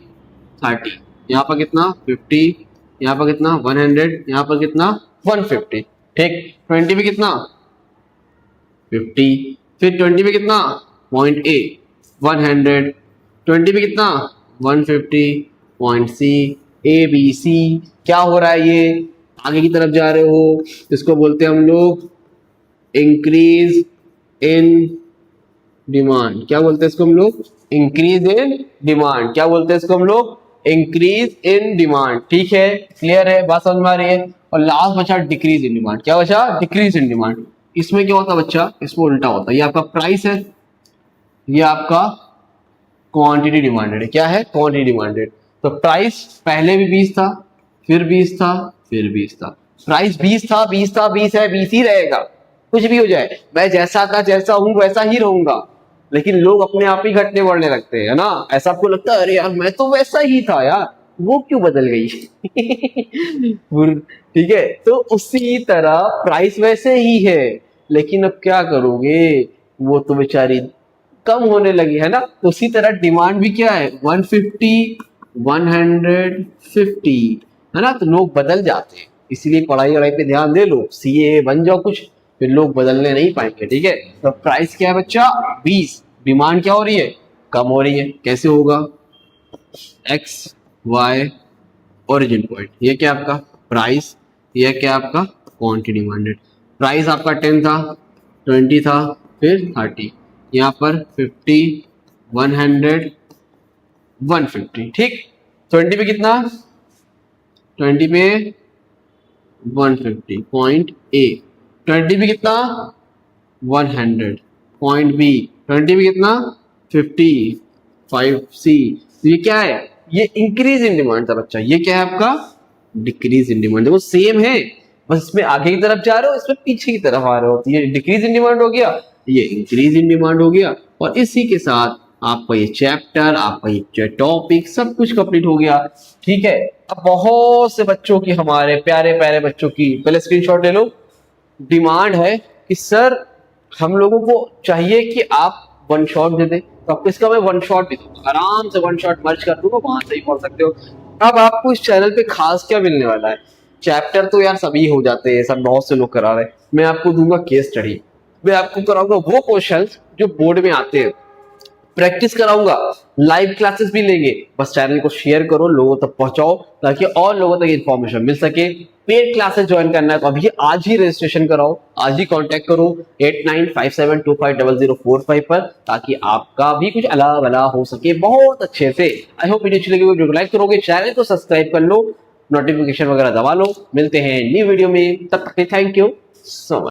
30, यहाँ पर कितना 50, यहाँ पर कितना 100, यहाँ पर कितना 150। ठीक, 20 पे कितना 50, फिर 20 पे कितना पॉइंट ए 100, 20 पे कितना 150 पॉइंट सी, ए बी सी। क्या हो रहा है, ये आगे की तरफ जा रहे हो, इसको बोलते हैं हम लोग इंक्रीज इन डिमांड। क्या बोलते हैं इसको हम लोग, इंक्रीज इन डिमांड। क्या बोलते हैं इसको हम लोग, इंक्रीज इन डिमांड। ठीक है, क्लियर है, बात समझ में आ रही है। और लास्ट बचा डिक्रीज इन डिमांड। क्या बचा, डिक्रीज इन डिमांड। इसमें क्या होता है बच्चा, इसमें उल्टा होता है। ये आपका प्राइस है, ये आपका क्वांटिटी डिमांडेड है। क्या है, क्वांटिटी डिमांडेड। तो प्राइस पहले भी 20 था, फिर 20 था, फिर 20 था। प्राइस 20 था, 20 था, 20 है, 20 ही रहेगा, कुछ भी हो जाए, मैं जैसा का जैसा हूं वैसा ही रहूंगा। लेकिन लोग अपने आप ही घटने बढ़ने लगते हैं ना, ऐसा आपको लगता है अरे यार मैं तो वैसा ही था यार, वो क्यों बदल गई। ठीक है, तो उसी तरह प्राइस वैसे ही है, लेकिन अब क्या करोगे, वो तो बेचारी कम होने लगी है ना। तो उसी तरह डिमांड भी क्या है 150, 150 है ना। तो लोग बदल जाते हैं, इसलिए पढ़ाई वढ़ाई पे ध्यान दे लो, सीए बन जाओ कुछ, फिर लोग बदलने नहीं पाएंगे। ठीक है, तो प्राइस क्या है बच्चा 20, डिमांड क्या हो रही है, कम हो रही है। कैसे होगा, एक्स वाई ओरिजिन पॉइंट, ये क्या आपका प्राइस, ये क्या आपका क्वांटिटी डिमांडेड। प्राइस आपका 10 था, 20 था, फिर 30, यहाँ पर 50, 100, 150। ठीक, 20 पे कितना, 20 पे 150 पॉइंट ए, 20 पे कितना 100 पॉइंट बी, 20 पे कितना 55 सी। तो ये क्या है, ये इंक्रीज इन डिमांड था बच्चा, ये क्या है आपका डिक्रीज इन डिमांड। देखो सेम है, बस इसमें आगे की तरफ जा रहे हो, इसमें पीछे की तरफ आ रहे हो। तो ये डिक्रीज इन डिमांड हो गया, ये इंक्रीज इन डिमांड हो गया। और इसी के साथ आपका ये चैप्टर, आपका ये टॉपिक सब कुछ कंप्लीट हो गया। ठीक है, अब बहुत से बच्चों की, हमारे प्यारे प्यारे बच्चों की, पहले स्क्रीनशॉट ले लो, डिमांड है कि सर हम लोगों को चाहिए कि आप वन शॉट दे दे। तो आपको इसका मैं वन शॉट भी दूंगा, आराम से वन शॉट मर्ज कर दूंगा, वहां से ही पढ़ सकते हो। अब आपको इस चैनल पे खास क्या मिलने वाला है, चैप्टर तो यार सभी हो जाते हैं, सब बहुत से लोग करा रहे हैं, मैं आपको दूंगा केस स्टडी, मैं आपको कराऊंगा वो क्वेश्चंस जो बोर्ड में आते हैं, प्रैक्टिस कराऊंगा, लाइव क्लासेस भी लेंगे। बस चैनल को शेयर करो, लोगों तक पहुंचाओ, ताकि और लोगों तक इन्फॉर्मेशन मिल सके। पेड क्लासेस ज्वाइन करना है तो अभी आज ही रजिस्ट्रेशन कराओ, आज ही कांटेक्ट करो 8957250045 पर, ताकि आपका भी कुछ अला भला हो सके बहुत अच्छे से। आई होप वीडियो अच्छी लगी, वीडियो को लाइक करोगे, चैनल को सब्सक्राइब कर लो, नोटिफिकेशन वगैरह दबा लो। मिलते हैं न्यू वीडियो में, तब तक थैंक यू सो मच।